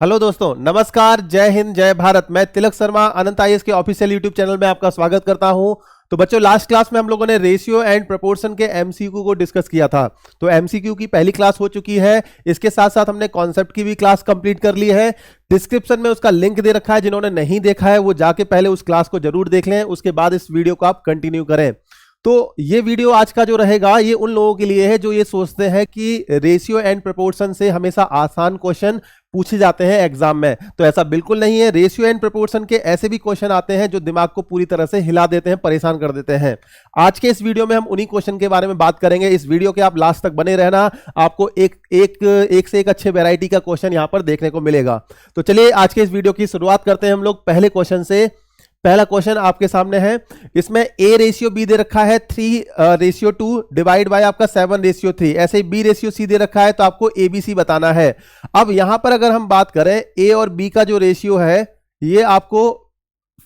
Hello दोस्तों, नमस्कार, जय हिंद, जय भारत। मैं तिलक शर्मा अनंत आईएएस के ऑफिशियल यूट्यूब चैनल में आपका स्वागत करता हूं। तो बच्चों, लास्ट क्लास में हम लोगों ने रेशियो एंड प्रोपोर्शन के एमसीक्यू को डिस्कस किया था। तो एमसीक्यू की पहली क्लास हो चुकी है। इसके साथ साथ हमने कॉन्सेप्ट की भी क्लास कंप्लीट कर ली है। डिस्क्रिप्शन में उसका लिंक दे रखा है, जिन्होंने नहीं देखा है वो जाके पहले उस क्लास को जरूर देख लें, उसके बाद इस वीडियो को आप कंटिन्यू करें। तो ये वीडियो आज का जो रहेगा ये उन लोगों के लिए है जो ये सोचते हैं कि रेशियो एंड प्रोपोर्शन से हमेशा आसान क्वेश्चन पूछे जाते हैं एग्जाम में। तो ऐसा बिल्कुल नहीं है। रेशियो एंड प्रोपोर्शन के ऐसे भी क्वेश्चन आते हैं जो दिमाग को पूरी तरह से हिला देते हैं, परेशान कर देते हैं। आज के इस वीडियो में हम उन्हीं क्वेश्चन के बारे में बात करेंगे। इस वीडियो के आप लास्ट तक बने रहना, आपको एक से एक अच्छे वैरायटी का क्वेश्चन यहां पर देखने को मिलेगा। तो चलिए आज के इस वीडियो की शुरुआत करते हैं हम लोग पहले क्वेश्चन से। पहला क्वेश्चन आपके सामने है। इसमें ए रेशियो बी दे रखा है 3:2 डिवाइड बाय आपका 7:3। ऐसे ही बी रेशियो सी दे रखा है, तो आपको एबीसी बताना है। अब यहां पर अगर हम बात करें ए और बी का जो रेशियो है ये आपको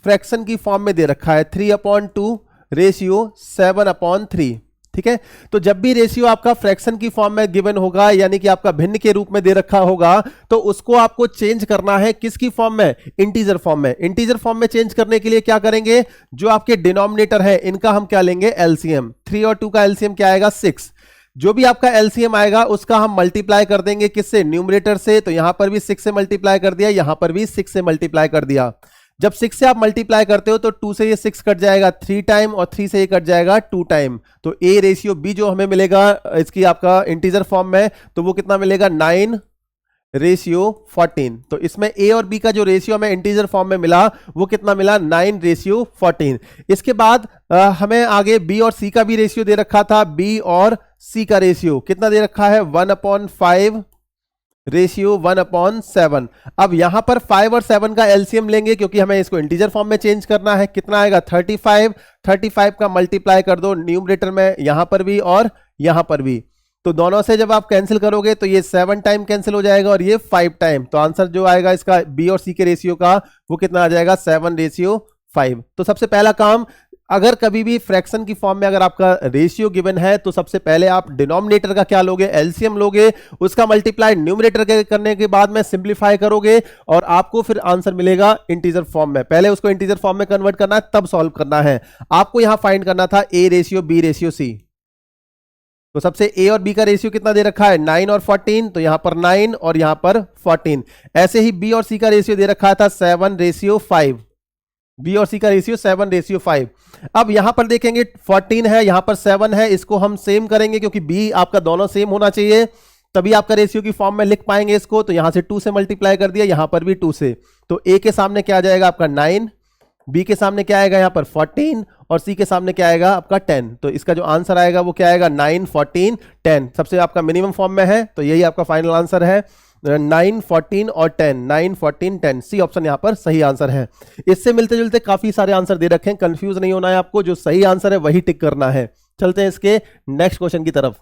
फ्रैक्शन की फॉर्म में दे रखा है 3/2 रेशियो 7/3। ठीक है, तो जब भी रेशियो आपका फ्रैक्शन की फॉर्म में गिवन होगा, यानी कि आपका भिन्न के रूप में दे रखा होगा, तो उसको आपको चेंज करना है किसकी फॉर्म में? इंटीजर फॉर्म में। इंटीजर फॉर्म में चेंज करने के लिए क्या करेंगे? जो आपके डिनोमिनेटर है इनका हम क्या लेंगे? एलसीएम। 3 और 2 का एलसीएम क्या आएगा? 6। जो भी आपका एलसीएम आएगा उसका हम मल्टीप्लाई कर देंगे किससे? न्यूमरेटर से। तो यहां पर भी 6 से मल्टीप्लाई कर दिया, यहां पर भी 6 से मल्टीप्लाई कर दिया। जब 6 से आप मल्टीप्लाई करते हो तो 2 से ये 6 कट जाएगा 3 टाइम, और 3 से ये कट जाएगा 2 टाइम। तो ए रेशियो बी जो हमें मिलेगा इसकी आपका इंटीजर फॉर्म में, तो वो कितना मिलेगा? 9:14। तो इसमें ए और बी का जो रेशियो हमें इंटीजर फॉर्म में मिला वो कितना मिला? 9:14। इसके बाद हमें आगे बी और सी का भी रेशियो दे रखा था। बी और सी का रेशियो कितना दे रखा है? 1/5 रेशियो 1/7। अब यहां पर 5 और 7 का एलसीएम लेंगे क्योंकि हमें इसको इंटीजर फॉर्म में चेंज करना है। कितना आएगा? 35। 35 का मल्टीप्लाई कर दो न्यूमरेटर में, यहां पर भी और यहां पर भी। तो दोनों से जब आप कैंसिल करोगे तो ये 7 टाइम कैंसिल हो जाएगा और ये 5 टाइम। तो आंसर जो आएगा इसका बी और सी के रेशियो का वो कितना आ जाएगा? 7:5। तो सबसे पहला काम, अगर कभी भी फ्रैक्शन की फॉर्म में अगर आपका रेशियो गिवन है तो सबसे पहले आप डिनोमिनेटर का क्या लोगे? एलसीएम लोगे। उसका मल्टीप्लाई न्यूमरेटर के करने के बाद में सिंप्लीफाई करोगे और आपको फिर आंसर मिलेगा इंटीजर फॉर्म में। पहले उसको इंटीजर फॉर्म में कन्वर्ट करना है, तब सॉल्व करना है। आपको यहां फाइंड करना था A ratio B ratio C. तो सबसे ए और बी का रेशियो कितना दे रखा है? 9 और 14। तो यहां पर 9 और यहां पर 14। ऐसे ही बी और सी का रेशियो दे रखा था 7:5। बी और सी का रेशियो 7:5। अब यहां पर देखेंगे 14 है, यहां पर 7 है, इसको हम सेम करेंगे क्योंकि बी आपका दोनों सेम होना चाहिए, तभी आपका रेशियो की फॉर्म में लिख पाएंगे इसको। तो यहां से 2 से मल्टीप्लाई कर दिया, यहां पर भी 2 से। तो ए के सामने क्या आ जाएगा? आपका 9, बी के सामने क्या आएगा? यहां पर 14, और सी के सामने क्या आएगा? आपका 10। तो इसका जो आंसर आएगा वो क्या आएगा? 9, 14, 10। सबसे आपका मिनिमम फॉर्म में है, तो यही आपका फाइनल आंसर है। 9, 14 और 10। 9, 14, 10। सी ऑप्शन यहां पर सही आंसर है। इससे मिलते जुलते काफी सारे आंसर दे रखे हैं, कंफ्यूज नहीं होना है आपको। जो सही आंसर है वही टिक करना है। चलते हैं इसके नेक्स्ट क्वेश्चन की तरफ।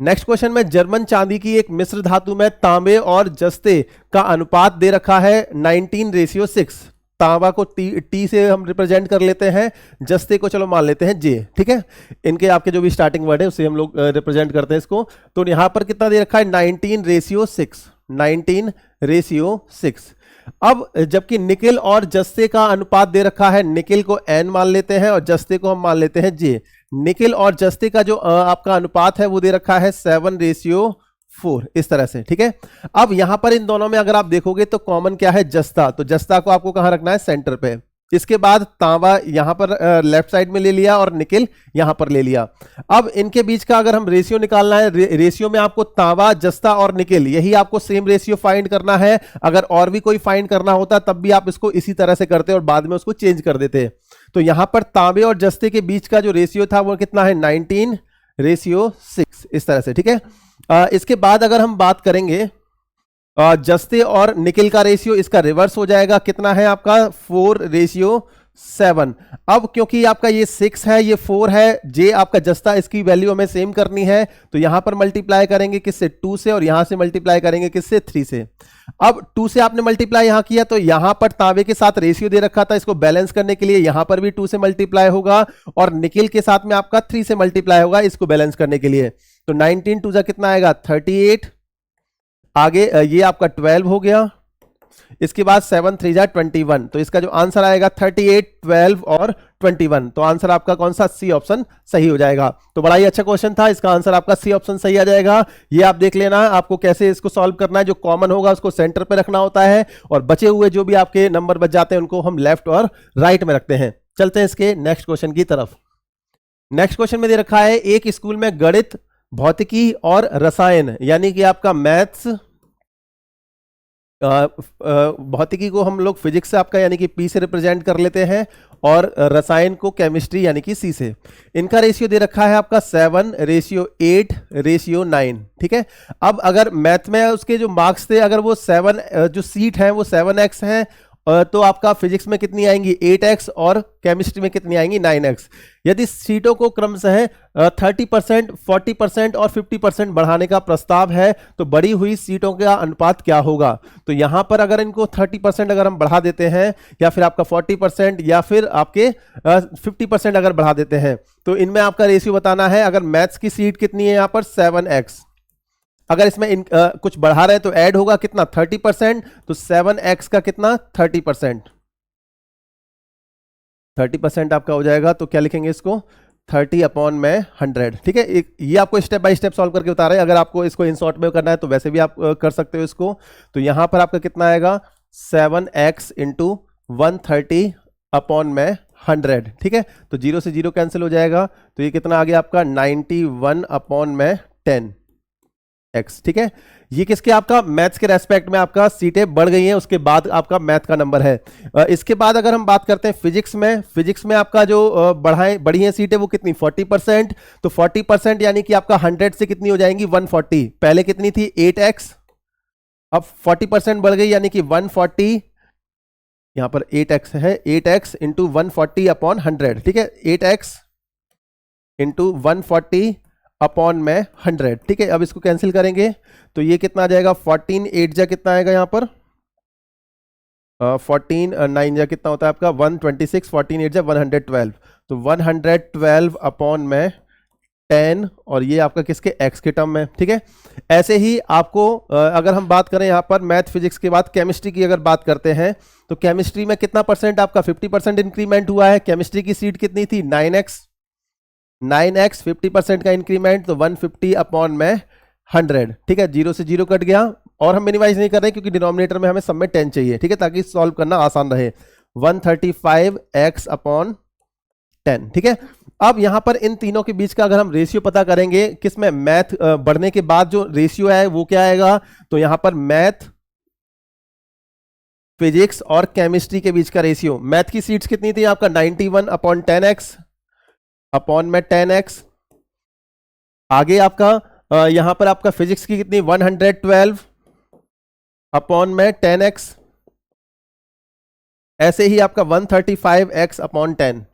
नेक्स्ट क्वेश्चन में जर्मन चांदी की एक मिश्र धातु में तांबे और जस्ते का अनुपात दे रखा है 19:6। तांबा को टी से हम रिप्रेजेंट कर लेते हैं, जस्ते को चलो मान लेते हैं जे। ठीक है, इनके आपके जो भी स्टार्टिंग वर्ड है उससे हम लोग रिप्रेजेंट करते हैं इसको। तो यहां पर कितना दे रखा है? 19:6। 19:6। अब जबकि निकिल और जस्ते का अनुपात दे रखा है, निकिल को एन मान लेते हैं और जस्ते को हम मान लेते हैं जे। निकिल और जस्ते का जो आपका अनुपात है वो दे रखा है 7:4, इस तरह से। ठीक है, अब यहां पर इन दोनों में अगर आप देखोगे तो कॉमन क्या है? जस्ता। तो जस्ता को आपको कहां रखना है? सेंटर पे। इसके बाद तांबा यहां पर लेफ्ट साइड में ले लिया और निकिल यहां पर ले लिया। अब इनके बीच का अगर हम रेशियो निकालना है, रेशियो में आपको तांबा, जस्ता और निकिल, यही आपको सेम रेशियो फाइंड करना है। अगर और भी कोई फाइंड करना होता तब भी आप इसको इसी तरह से करते और बाद में उसको चेंज कर देते। तो यहां पर तांबे और जस्ते के बीच का जो रेशियो था वो कितना है? 19:6, इस तरह से। ठीक है, इसके बाद अगर हम बात करेंगे जस्ते और निकिल का रेशियो, इसका रिवर्स हो जाएगा। कितना है आपका? 4:7। अब क्योंकि आपका ये 6 है, ये 4 है, जे आपका जस्ता, इसकी वैल्यू हमें सेम करनी है। तो यहां पर मल्टीप्लाई करेंगे किससे? 2 से, और यहां से मल्टीप्लाई करेंगे किससे? 3 से। अब 2 से आपने मल्टीप्लाई यहां किया तो यहां पर तांबे के साथ रेशियो दे रखा था, इसको बैलेंस करने के लिए यहां पर भी 2 से मल्टीप्लाई होगा, और निकिल के साथ में आपका 3 से मल्टीप्लाई होगा इसको बैलेंस करने के लिए। तो 19 2 कितना आएगा? 38। आगे ये आपका 12 हो गया, इसके बाद 7 3 जा 21, तो इसका जो आंसर आएगा 38, 12 और 21, तो आंसर आपका कौन सा, सी ऑप्शन सही हो जाएगा। तो बड़ा ही अच्छा क्वेश्चन था, इसका आंसर आपका सी ऑप्शन सही आ जाएगा। ये आप देख लेना आपको कैसे इसको सॉल्व करना है। जो कॉमन होगा उसको सेंटर पे रखना होता है, और बचे हुए जो भी आपके नंबर बच जाते हैं उनको हम लेफ्ट और राइट में रखते हैं। चलते हैं इसके नेक्स्ट क्वेश्चन की तरफ। नेक्स्ट क्वेश्चन में दे रखा है, एक स्कूल में गणित, भौतिकी और रसायन यानी कि आपका मैथ्स, भौतिकी को हम लोग फिजिक्स से आपका यानी कि पी से रिप्रेजेंट कर लेते हैं, और रसायन को केमिस्ट्री यानी कि सी से। इनका रेशियो दे रखा है आपका 7:8:9, ठीक है। अब अगर मैथ में उसके जो मार्क्स थे, अगर वो 7 जो सीट है वो 7x है, तो आपका फिजिक्स में कितनी आएंगी 8x, और केमिस्ट्री में कितनी आएंगी 9x। यदि सीटों को क्रमशः 30%, 40% और 50% बढ़ाने का प्रस्ताव है, तो बढ़ी हुई सीटों का अनुपात क्या होगा। तो यहां पर अगर इनको 30% अगर हम बढ़ा देते हैं, या फिर आपका 40%, या फिर आपके 50% अगर बढ़ा देते हैं, तो इनमें आपका रेशियो बताना है। अगर मैथ्स की सीट कितनी है यहां पर 7x, अगर इसमें कुछ बढ़ा रहे हैं तो ऐड होगा कितना 30%, तो 7x का कितना 30%, 30% आपका हो जाएगा। तो क्या लिखेंगे इसको 30/100, ठीक है। ये आपको स्टेप बाय स्टेप सॉल्व करके बता रहे हैं। अगर आपको इसको इन शॉर्ट में करना है तो वैसे भी आप कर सकते हो इसको। तो यहां पर आपका कितना आएगा 7x इंटू 130/100, ठीक है। तो 0 से 0 कैंसिल हो जाएगा, तो ये कितना आ गया आपका 91/10x, ठीक है। ये किसके आपका मैथ्स के रेस्पेक्ट में आपका सीटें बढ़ गई हैं, उसके बाद आपका मैथ का नंबर है। इसके बाद अगर हम बात करते हैं फिजिक्स में आपका जो बढ़ी हैं सीटें वो कितनी 40%, तो 40% यानी कि आपका 100 से कितनी हो जाएंगी 140। पहले कितनी थी 8x, अब 40% बढ़ गई यानी कि 140, यहां पर 8x है, 8x इंटू 140/100, ठीक है। 8x इंटू 140/100, ठीक है। अब इसको कैंसिल करेंगे तो ये कितना आ जाएगा 14 8 जा कितना आएगा यहाँ पर 14 9 जा कितना होता है आपका 126, 14 8 जा 112, तो 112/10, और ये आपका किसके x के टर्म में, ठीक है। ऐसे ही आपको अगर हम बात करें यहाँ पर मैथ फिजिक्स के बाद केमिस्ट्री की अगर बात करते हैं, तो केमिस्ट्री में कितना परसेंट आपका 50% इंक्रीमेंट हुआ है। केमिस्ट्री की सीट कितनी थी 9x, 50% का इंक्रीमेंट, तो 150/100, ठीक है। 0 से 0 कट गया, और हम मिनिमाइज नहीं कर रहे क्योंकि डिनोमिनेटर में हमें सब में 10 चाहिए, ठीक है, ताकि सॉल्व करना आसान रहे। 135x/10, ठीक है। अब यहां पर इन तीनों के बीच का अगर हम रेशियो पता करेंगे, किसमें मैथ बढ़ने के बाद जो रेशियो है वो क्या आएगा, तो यहां पर मैथ फिजिक्स और केमिस्ट्री के बीच का रेशियो, मैथ की सीट्स कितनी थी आपका 91/10x, आगे आपका यहां पर आपका फिजिक्स की कितनी 112/10x, ऐसे ही आपका 135x/10,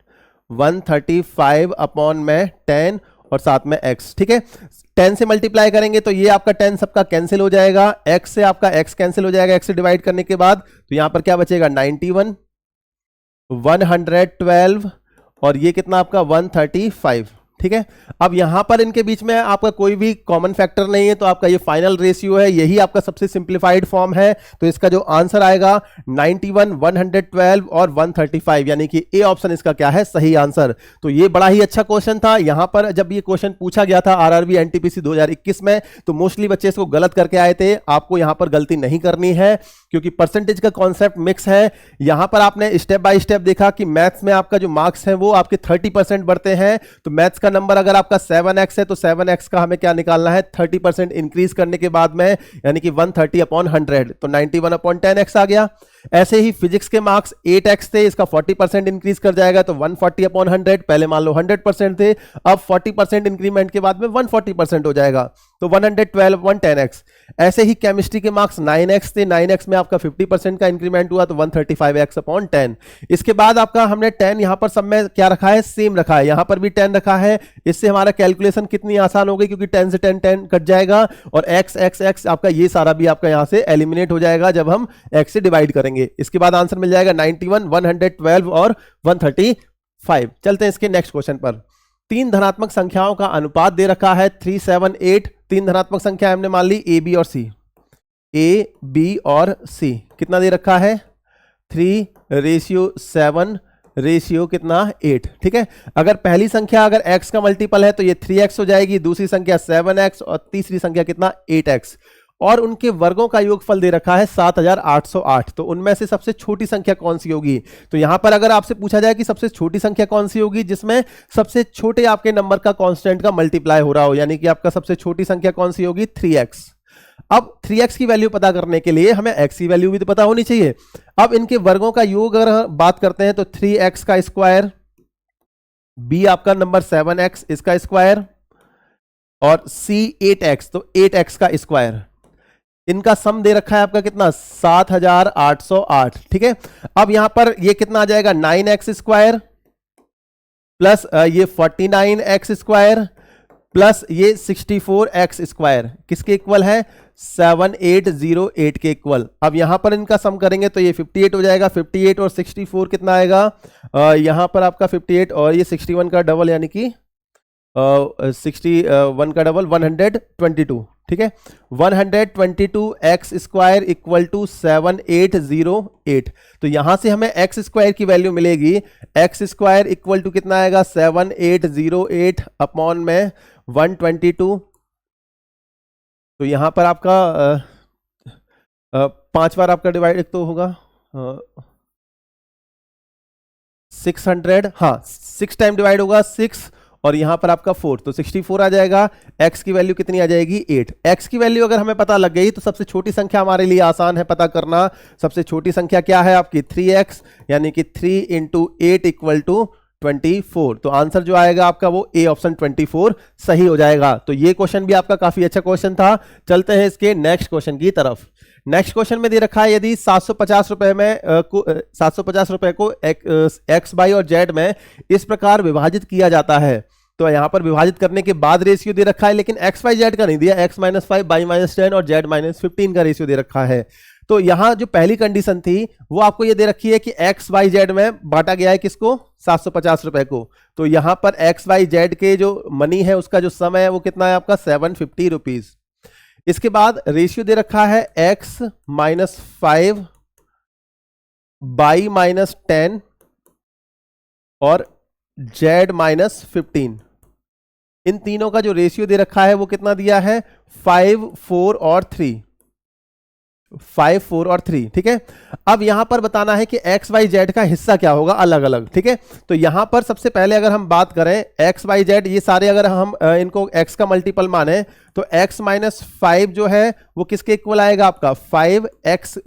135/10 और साथ में x, ठीक है। 10 से मल्टीप्लाई करेंगे तो ये आपका 10 सबका कैंसिल हो जाएगा, x से आपका x कैंसिल हो जाएगा, x से डिवाइड करने के बाद, तो यहां पर क्या बचेगा 91, 112 और ये कितना आपका 135, ठीक है। अब यहां पर इनके बीच में आपका कोई भी कॉमन फैक्टर नहीं है, तो आपका ये फाइनल रेशियो है, यही आपका सबसे सिंप्लीफाइड फॉर्म है। तो इसका जो आंसर आएगा 91, 112 और 135, यानी कि ए ऑप्शन इसका क्या है सही आंसर। तो ये बड़ा ही अच्छा क्वेश्चन था। यहां पर जब ये क्वेश्चन पूछा गया था आरआरबी एनटीपीसी 2021 में, तो मोस्टली बच्चे इसको गलत करके आए थे। आपको यहां पर गलती नहीं करनी है, क्योंकि परसेंटेज का कॉन्सेप्ट मिक्स है। यहां पर आपने स्टेप बाय स्टेप देखा कि मैथ्स में आपका जो मार्क्स है वो आपके 30% बढ़ते हैं। तो मैथ्स का नंबर अगर आपका 7x है, तो 7x का हमें क्या निकालना है 30% इंक्रीज करने के बाद में, यानी कि 130/100, तो 91/10x आ गया। ऐसे ही फिजिक्स के मार्क्स 8x थे, इसका 40% इंक्रीज कर जाएगा, तो 140/100, पहले मान लो 100% थे, अब 40% इंक्रीमेंट के बाद में 140% हो जाएगा, तो 112/10x। ऐसे ही केमिस्ट्री के मार्क्स 9x थे, 9x में आपका 50% का इंक्रीमेंट हुआ, तो 135x/10। इसके बाद आपका हमने 10 यहां पर सब में क्या रखा है सेम रखा है, यहां पर भी 10 रखा है। इससे हमारा कैलकुलेशन कितनी आसान हो गई, क्योंकि 10 से 10 कट जाएगा, और x आपका ये सारा भी आपका यहां से एलिमिनेट हो जाएगा जब हम x से डिवाइड करेंगे। इसके बाद आंसर मिल जाएगा 91, 112 और 135। चलते हैं इसके नेक्स्ट क्वेश्चन पर। तीन धनात्मक संख्याओं का अनुपात दे रखा है 3, 7, 8। तीन धनात्मक संख्या हमने मान ली a, b और c। ए, बी और सी कितना दे रखा है 3:7 रेशियो कितना 8। ठीक है, अगर पहली संख्या अगर x का मल्टीपल है तो ये 3x हो जाएगी, दूसरी संख्या 7x और तीसरी संख्या कितना 8x, और उनके वर्गों का योगफल दे रखा है 7808। तो उनमें से सबसे छोटी संख्या कौन सी होगी? तो यहां पर अगर आपसे पूछा जाए कि सबसे छोटी संख्या कौन सी होगी जिसमें सबसे छोटे आपके नंबर का कांस्टेंट का मल्टीप्लाई हो रहा हो, यानी कि आपका सबसे छोटी संख्या कौन सी होगी 3x। अब 3x की वैल्यू पता करने के लिए हमें x की वैल्यू भी तो पता होनी चाहिए। अब इनके वर्गों का योग अगर बात करते हैं तो 3x का स्क्वायर, b आपका नंबर 7x इसका स्क्वायर, और c 8x तो 8x का स्क्वायर, इनका सम दे रखा है आपका कितना 7808। ठीक है, अब यहां पर ये कितना आ जाएगा 9x स्क्वायर प्लस ये 49x स्क्वायर प्लस ये 64x स्क्वायर किसके इक्वल है 7808 के इक्वल। अब यहां पर इनका सम करेंगे तो ये 58 हो जाएगा, 58 और 64 कितना आएगा यहां पर आपका 58 और ये 61 का डबल यानी कि 61 का डबल 122। ठीक है, 122x स्क्वायर इक्वल टू 7808। तो यहां से हमें x स्क्वायर की वैल्यू मिलेगी, x स्क्वायर इक्वल टू कितना आएगा 7808 अपॉन में 122। तो यहां पर आपका 5 बार आपका डिवाइड तो होगा 600, हाँ 6 टाइम डिवाइड होगा 6 और यहां पर आपका 4 तो 64 आ जाएगा। x की वैल्यू कितनी आ जाएगी 8। x की वैल्यू अगर हमें पता लग गई तो सबसे छोटी संख्या हमारे लिए आसान है पता करना। सबसे छोटी संख्या क्या है आपकी 3x, यानी कि 3 इंटू 8 इक्वल टू 24। तो आंसर जो आएगा आपका वो ए ऑप्शन 24 सही हो जाएगा। तो ये क्वेश्चन भी आपका काफी अच्छा क्वेश्चन था। चलते हैं इसके नेक्स्ट क्वेश्चन की तरफ। नेक्स्ट क्वेश्चन में दे रखा है यदि 750 रुपए में 750 रुपए को एक्स वाई और जेड में इस प्रकार विभाजित किया जाता है। तो यहां पर विभाजित करने के बाद रेशियो दे रखा है, लेकिन एक्स वाई जेड का नहीं दिया, x-5 y-10 और z-15 का रेशियो दे रखा है। तो यहां जो पहली कंडीशन थी वो आपको ये दे रखी है कि एक्स वाई जेड में बांटा गया है किसको 750 रुपए को। तो यहां पर एक्स वाई जेड के जो मनी है उसका जो सम है वो कितना है आपका 750 रुपीज। इसके बाद रेशियो दे रखा है x-5 y-10 और z-15। इन तीनों का जो रेशियो दे रखा है वो कितना दिया है 5, 4 और 3। 5, 4 और 3। ठीक है, अब यहां पर बताना है कि एक्स वाई जेड का हिस्सा क्या होगा अलग अलग। ठीक है, तो यहां पर सबसे पहले अगर हम बात करें एक्स वाई जेड, ये सारे अगर हम इनको एक्स का मल्टीपल माने तो x-5 जो है वो किसके इक्वल आएगा आपका 5x,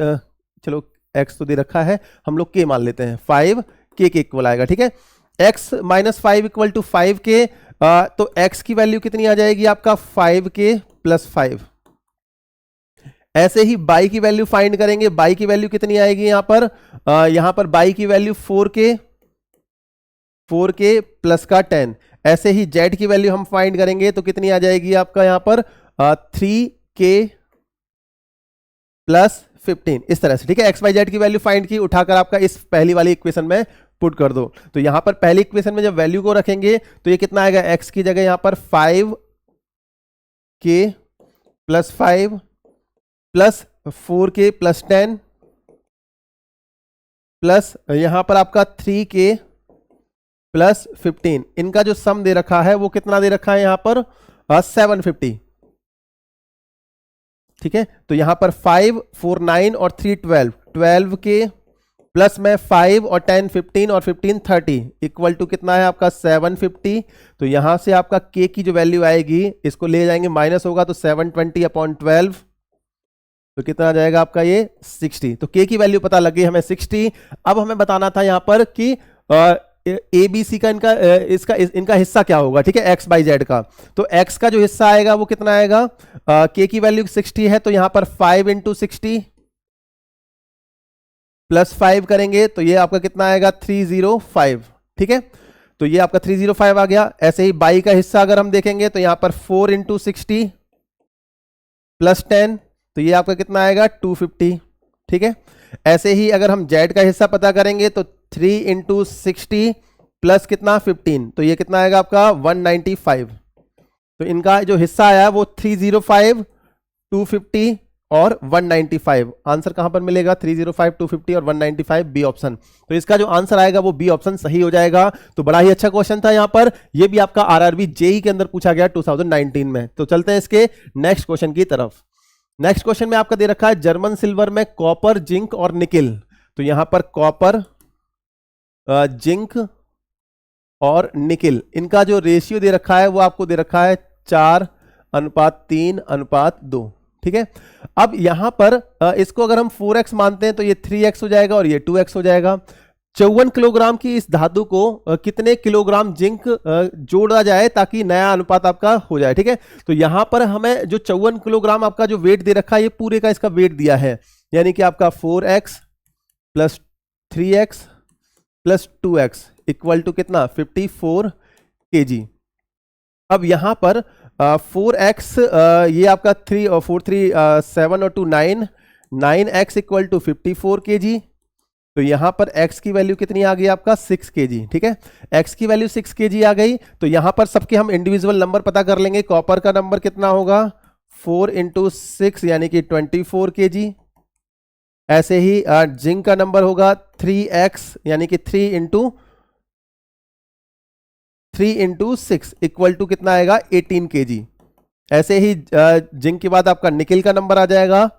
चलो x तो दे रखा है हम लोग k मान लेते हैं, 5k के इक्वल आएगा। ठीक है, x-5 इक्वल टू 5k, तो x की वैल्यू कितनी आ जाएगी आपका 5k प्लस 5। ऐसे ही बाई की वैल्यू फाइंड करेंगे, बाई की वैल्यू कितनी आएगी यहां पर बाई की वैल्यू 4k प्लस का 10। ऐसे ही जेड की वैल्यू हम फाइंड करेंगे तो कितनी आ जाएगी आपका यहां पर 3k प्लस 15। इस तरह से। ठीक है, एक्स वाई जेड की वैल्यू फाइंड की, उठाकर आपका इस पहली वाली इक्वेशन में पुट कर दो। तो यहां पर पहली इक्वेशन में जब वैल्यू को रखेंगे तो ये कितना आएगा x की जगह यहां पर 5k plus 5 plus 4k plus 10 plus यहां पर आपका 3k प्लस 15। इनका जो सम दे रखा है वो कितना दे रखा है यहां पर 750। ठीक है, तो यहां पर 5, 4, 9 और 3, 12, 12k प्लस में 5 और 10 15 और 15 30 इक्वल टू कितना है आपका 750। तो यहां से आपका k की जो वैल्यू आएगी इसको ले जाएंगे माइनस होगा तो 720 अपॉन 12, तो कितना आ जाएगा आपका ये 60। तो k की वैल्यू पता लग गई हमें 60। अब हमें बताना था यहां पर कि ए बी सी का इनका हिस्सा क्या होगा। ठीक है, एक्स बाई जेड का। तो x का जो हिस्सा आएगा वो कितना आएगा k की वैल्यू 60 है तो यहां पर 5 इंटू 60 प्लस 5 करेंगे तो ये आपका कितना आएगा 305। ठीक है, तो ये आपका 305 आ गया। ऐसे ही बाई का हिस्सा अगर हम देखेंगे तो यहां पर 4 इंटू 60 प्लस 10 तो ये आपका कितना आएगा 250। ठीक है, ऐसे ही अगर हम जेड का हिस्सा पता करेंगे तो 3 इंटू 60 प्लस कितना 15 तो ये कितना आएगा आपका 195। तो इनका जो हिस्सा आया वो 305, 250 और 195। आंसर कहां पर मिलेगा? 305, 250 और 195, बी ऑप्शन। तो इसका जो आंसर आएगा वो बी ऑप्शन सही हो जाएगा। तो बड़ा ही अच्छा क्वेश्चन था यहां पर, ये भी आपका आरआरबी जेई के अंदर पूछा गया 2019 में। तो चलते हैं इसके नेक्स्ट क्वेश्चन की तरफ। नेक्स्ट क्वेश्चन में आपका दे रखा है जर्मन सिल्वर में कॉपर, जिंक और निकिल। तो यहां पर कॉपर, जिंक और निकिल, इनका जो रेशियो दे रखा है वो आपको दे रखा है 4:3:2। ठीक है, अब यहां पर इसको अगर हम 4x मानते हैं तो ये 3x हो जाएगा और ये 2x हो जाएगा। 54 किलोग्राम की इस धातु को कितने किलोग्राम जिंक जोड़ा जाए ताकि नया अनुपात आपका हो जाए? ठीक है, तो यहां पर हमें जो 54 किलोग्राम आपका जो वेट दे रखा है ये पूरे का इसका वेट दिया है, यानी कि आपका 4x plus 3x plus 2x equal to कितना? 54 kg। अब यहां पर 4x ये आपका 3 और 4 3 7 और 2 9, 9x इक्वल टू 54 kg। तो यहां पर x की वैल्यू कितनी आ गई आपका? 6 kg। ठीक है, x की वैल्यू 6 kg आ गई। तो यहां पर सबके हम इंडिविजुअल नंबर पता कर लेंगे। कॉपर का नंबर कितना होगा? 4 × 6 यानी कि 24 kg। ऐसे ही जिंक का नंबर होगा 3x यानी कि 3 × 6 इक्वल टू कितना आएगा? 18 kg। ऐसे ही जिंक के बाद आपका निकिल का नंबर आ जाएगा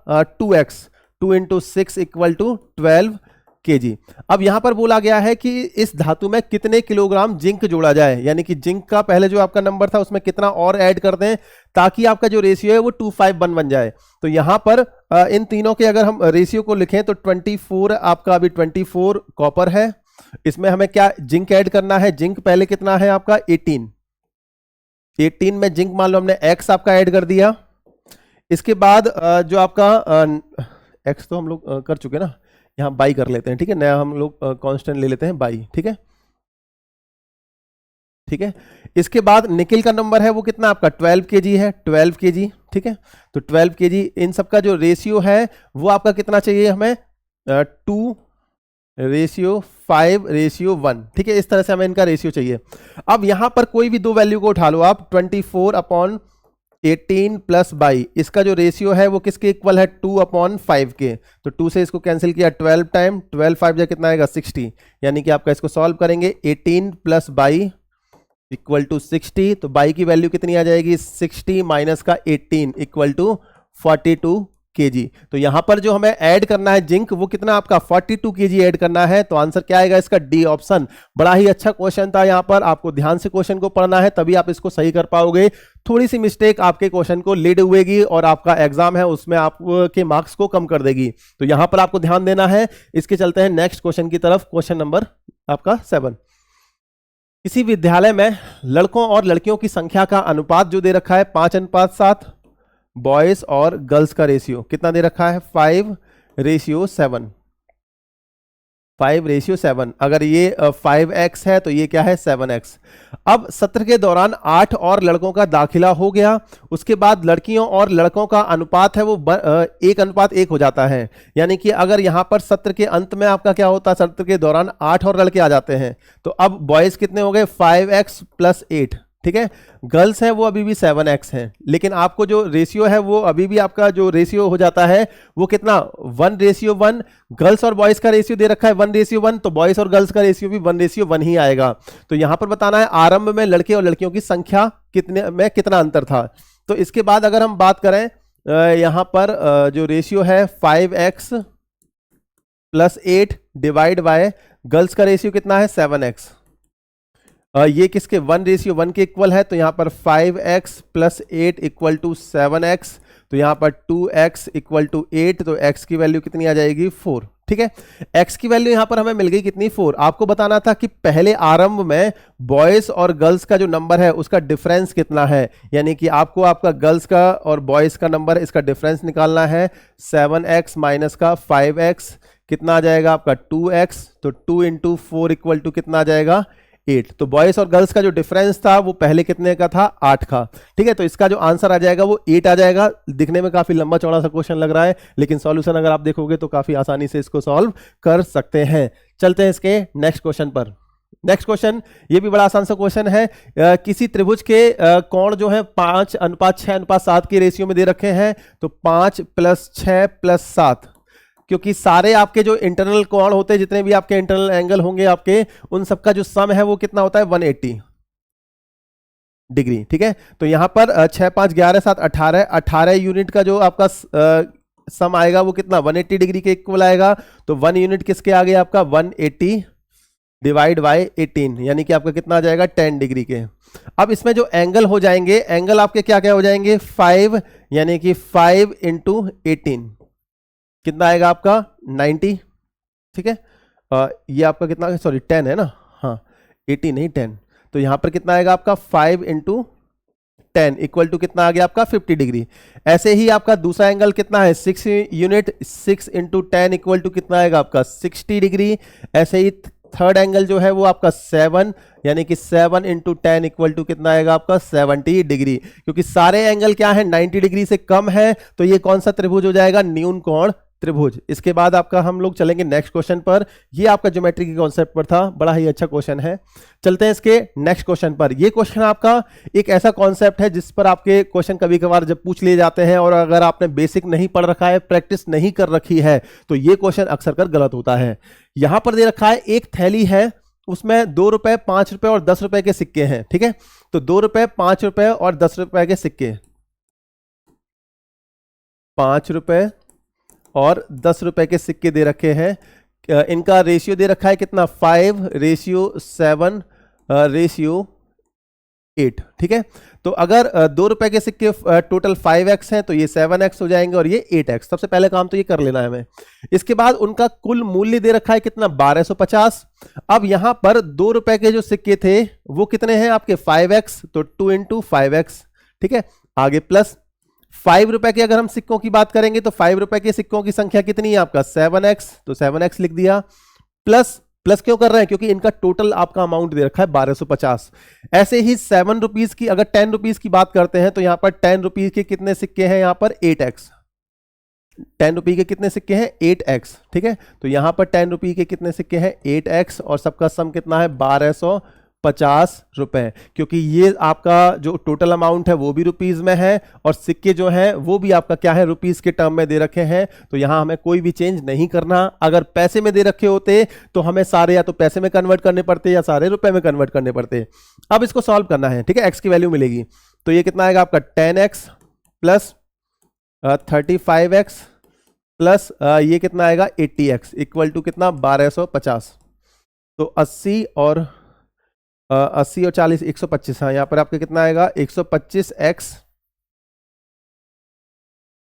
2x, 2 × 6 इक्वल टू 12 kg। अब यहां पर बोला गया है कि इस धातु में कितने किलोग्राम जिंक जोड़ा जाए, यानी कि जिंक का पहले जो आपका नंबर था उसमें कितना और ऐड कर दें ताकि आपका जो रेशियो है वो 2:5 बन जाए। तो यहां पर इन तीनों के अगर हम रेशियो को लिखें तो 24 आपका अभी 24 कॉपर है, इसमें हमें क्या जिंक ऐड करना है? जिंक पहले कितना है आपका? 18 में जिंक मान लो हमने x आपका ऐड कर दिया। इसके बाद जो आपका x तो हम लोग कर चुके ना, यहां बाई कर लेते हैं। ठीक है, नया हम लोग कांस्टेंट ले लेते हैं बाई। ठीक है, ठीक है। इसके बाद निकिल का नंबर है वो कितना आपका? 12 kg है, 12 kg। ठीक है, तो 12 kg इन सब का जो रेशियो है वो आपका कितना चाहिए हमें? 2:5:1। ठीक है, इस तरह से हमें इनका रेशियो चाहिए। अब यहां पर कोई भी दो वैल्यू को उठा लो आप, 24/18 प्लस 22, इसका जो रेशियो है वो किसके इक्वल है? 2/5 के। तो 2 से इसको कैंसिल किया 12 टाइम, 12 5 जा कितना आएगा? 60। यानी कि आपका इसको सॉल्व करेंगे 18 + 22 इक्वल टू 60। तो 22 की वैल्यू कितनी आ जाएगी? 60 माइनस का 18 इक्वल टू 42 kg। तो यहां पर जो हमें ऐड करना है जिंक वो कितना आपका? 42 kg ऐड करना है। तो आंसर क्या आएगा इसका? D option. बड़ा ही अच्छा क्वेश्चन था, यहां पर आपको ध्यान से क्वेश्चन को पढ़ना है तभी आप इसको सही कर पाओगे। थोड़ी सी मिस्टेक आपके क्वेश्चन को लीड हुएगी और आपका एग्जाम है उसमें आपके मार्क्स को कम कर देगी। तो यहां पर आपको ध्यान देना है। इसके चलते हैं नेक्स्ट क्वेश्चन की तरफ। क्वेश्चन नंबर आपका 7। किसी विद्यालय में लड़कों और लड़कियों की संख्या का अनुपात जो दे रखा है 5:7, बॉयज और गर्ल्स का रेशियो कितना दे रखा है? 5:7। 5:7। अगर ये 5x है तो ये क्या है? 7x। अब सत्र के दौरान 8 और लड़कों का दाखिला हो गया, उसके बाद लड़कियों और लड़कों का अनुपात है वो 1:1 हो जाता है। यानी कि अगर यहां पर सत्र के अंत में आपका क्या होता है? सत्र के दौरान 8 और लड़के आ जाते हैं, तो अब बॉयज कितने हो गए? 5x + 8। ठीक है, गर्ल्स है वो अभी भी 7x है, लेकिन आपको जो रेशियो है वो अभी भी आपका जो रेशियो हो जाता है वो कितना? 1:1। गर्ल्स और बॉयज का रेशियो दे रखा है 1:1, तो बॉयज और गर्ल्स का रेशियो भी 1:1 ही आएगा। तो यहां पर बताना है आरंभ में लड़के और लड़कियों की संख्या कितने में कितना अंतर था। तो इसके बाद अगर हम बात करें यहां पर जो रेशियो है 5x + 8 डिवाइड बाय गर्ल्स का रेशियो कितना है? 7x। ये किसके? 1:1 के इक्वल है। तो यहां पर 5x + 8 इक्वल टू 7x। तो यहां पर 2x इक्वल टू 8। तो x की वैल्यू कितनी आ जाएगी? 4। ठीक है, x की वैल्यू यहां पर हमें मिल गई कितनी? 4। आपको बताना था कि पहले आरंभ में बॉयज और गर्ल्स का जो नंबर है उसका डिफरेंस कितना है, यानी कि आपको आपका गर्ल्स का और बॉयज का नंबर इसका डिफरेंस निकालना है। 7x माइनस का 5x कितना आ जाएगा आपका? 2x। तो 2 × 4 इक्वल टू कितना आ जाएगा? 8। तो बॉयज और गर्ल्स का जो डिफरेंस था वो पहले कितने का था? 8 का। ठीक है, तो इसका जो आंसर आ जाएगा वो 8 आ जाएगा। दिखने में काफी लंबा चौड़ा सा क्वेश्चन लग रहा है, लेकिन सॉल्यूशन अगर आप देखोगे तो काफी आसानी से इसको सॉल्व कर सकते हैं। चलते हैं इसके नेक्स्ट क्वेश्चन पर। नेक्स्ट क्वेश्चन, ये भी बड़ा आसान सा क्वेश्चन है। किसी त्रिभुज के कोण जो है 5:6:7 के रेशियो में दे रखे हैं, तो 5 + 6 + 7, क्योंकि सारे आपके जो इंटरनल कोण होते हैं, जितने भी आपके इंटरनल एंगल होंगे आपके, उन सबका जो सम है वो कितना होता है 180 डिग्री। ठीक है, तो यहां पर 6 5 11 7 18 18 यूनिट का जो आपका सम आएगा वो कितना 180 डिग्री के इक्वल आएगा। तो 1 यूनिट किसके आ गया आपका 180 डिवाइड बाय 18, यानी कि आपका कितना आ जाएगा 10 डिग्री के। अब इसमें जो एंगल हो जाएंगे, एंगल आपके क्या क्या हो जाएंगे 5, यानी कि 5 × 18 कितना आएगा आपका 90। ठीक है, ये आपका कितना, सॉरी 10 है ना, हाँ 80 नहीं 10, तो यहां पर कितना आएगा आपका 5 × 10 इक्वल टू कितना आ गया आपका 50 डिग्री। ऐसे ही आपका दूसरा एंगल कितना है 6 यूनिट, 6 × 10 इक्वल टू कितना आएगा आपका 60 डिग्री। ऐसे ही थर्ड एंगल जो है वो आपका 7, यानी कि 7 × 10 इक्वल टू कितना आएगा आपका 70 डिग्री। क्योंकि सारे एंगल क्या है 90 डिग्री से कम है, तो ये कौन सा त्रिभुज हो जाएगा, न्यून कोण त्रिभुज। इसके बाद आपका हम लोग चलेंगे नेक्स्ट क्वेश्चन पर। ये आपका ज्योमेट्री के कॉन्सेप्ट पर था, बड़ा ही अच्छा क्वेश्चन है। चलते हैं इसके नेक्स्ट क्वेश्चन पर। ये क्वेश्चन आपका एक ऐसा कॉन्सेप्ट है जिस पर आपके क्वेश्चन कभी कभार जब पूछ लिए जाते हैं, और अगर आपने बेसिक नहीं पढ़ रखा है, प्रैक्टिस नहीं कर रखी है, तो ये क्वेश्चन अक्सर कर गलत होता है। यहां पर दे रखा है एक थैली है, उसमें 2 रुपए 5 रुपए और 10 रुपए के सिक्के हैं। ठीक है, तो 2 रुपए 5 रुपए और 10 रुपए के सिक्के, 5 रुपए और 10 रुपए के सिक्के दे रखे हैं। इनका रेशियो दे रखा है कितना 5:7:8। ठीक है, तो अगर 2 रुपए के सिक्के टोटल 5x हैं, तो ये 7x हो जाएंगे और ये 8x। सबसे पहले काम तो ये कर लेना है हमें। इसके बाद उनका कुल मूल्य दे रखा है कितना 1250। अब यहां पर 2 रुपए के जो सिक्के थे वो कितने हैं आपके 5x, तो 2 × 5x। ठीक है, आगे प्लस 5 रुपए के अगर हम सिक्कों की बात करेंगे, तो 5 रुपए के सिक्कों की संख्या कितनी है आपका 7x, तो 7x लिख दिया। प्लस प्लस क्यों कर रहे हैं, क्योंकि इनका टोटल आपका अमाउंट दे रखा है 1250। ऐसे ही 7 रुपीज की, अगर 10 रुपीज की बात करते हैं, तो यहां पर 10 रुपीज के कितने सिक्के हैं यहां पर 8x। 10 रुपये के कितने सिक्के हैं 8x। ठीक है, तो यहां पर 10 रुपये के कितने सिक्के हैं 8x, और सबका सम कितना है 1250 रुपए। क्योंकि ये आपका जो टोटल अमाउंट है वो भी रुपीज में है, और सिक्के जो है वो भी आपका क्या है रुपीज के टर्म में दे रखे हैं। तो यहां हमें कोई भी चेंज नहीं करना। अगर पैसे में दे रखे होते तो हमें सारे या तो पैसे में कन्वर्ट करने पड़ते या सारे रुपए में कन्वर्ट करने पड़ते। अब इसको सॉल्व करना है। ठीक है, एक्स की वैल्यू मिलेगी, तो ये कितना आएगा आपका 10x प्लस 35x प्लस ये कितना आएगा 80x इक्वल टू कितना 1250। तो 80 और 40 125। हाँ, यहां पर आपका कितना आएगा 125x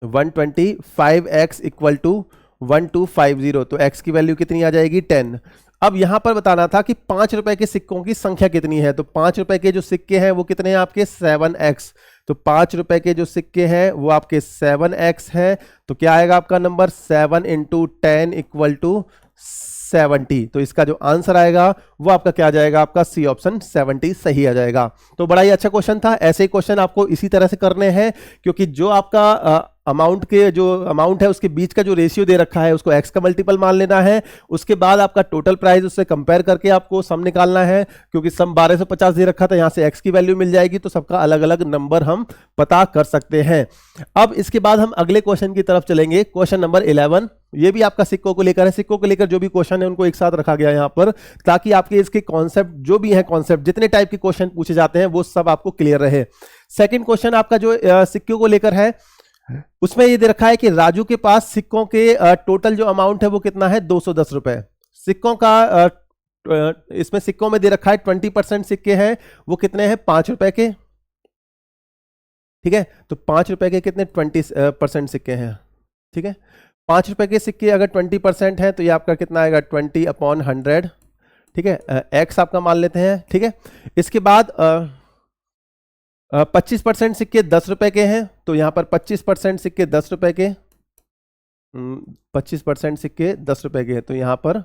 125x इक्वल टू 1250। तो x की वैल्यू कितनी आ जाएगी 10। अब यहां पर बताना था कि 5 रुपए के सिक्कों की संख्या कितनी है। तो 5 रुपए के जो सिक्के हैं वो कितने हैं आपके 7x। तो 5 रुपए के जो सिक्के हैं वो आपके 7x हैं। तो क्या आएगा आपका नंबर 7 × 10 इक्वल टू 70। तो इसका जो आंसर आएगा वो आपका क्या आ जाएगा आपका सी ऑप्शन 70 सही आ जाएगा। तो बड़ा ही अच्छा क्वेश्चन था। ऐसे ही क्वेश्चन आपको इसी तरह से करने हैं, क्योंकि जो आपका अमाउंट के जो अमाउंट है उसके बीच का जो रेशियो दे रखा है उसको x का मल्टीपल मान लेना है। उसके बाद आपका टोटल प्राइस उससे कंपेयर करके आपको सम निकालना है। क्योंकि सम 1250 दे रखा था, यहां से x की वैल्यू मिल जाएगी, तो सबका अलग अलग नंबर हम पता कर सकते हैं। अब इसके बाद हम अगले क्वेश्चन की तरफ चलेंगे, क्वेश्चन नंबर 11। ये भी आपका सिक्कों को लेकर है। सिक्कों को लेकर जो भी क्वेश्चन है उनको एक साथ रखा गया यहाँ पर, ताकि आपके इसके कॉन्सेप्ट जो भी है, कॉन्सेप्ट जितने टाइप के क्वेश्चन पूछे जाते हैं वो सब आपको क्लियर रहे। सेकंड क्वेश्चन आपका जो सिक्कों को लेकर है, उसमें ये दे रखा है कि राजू के पास सिक्कों के टोटल जो अमाउंट है वो कितना है 210 रुपए। सिक्कों का इसमें सिक्कों में दे रखा है 20% सिक्के हैं, वो कितने हैं 5 रुपए के। ठीक है, तो 5 रुपए के कितने 20% सिक्के हैं। ठीक है, 5 रुपए के सिक्के अगर 20% है तो ये आपका कितना आएगा 20/100। ठीक है, x आपका मान लेते हैं। ठीक है, इसके बाद 25% सिक्के 10 रुपए के हैं, तो यहां पर 25% सिक्के 10 रुपए के, 25% सिक्के 10 रुपए के, तो यहां पर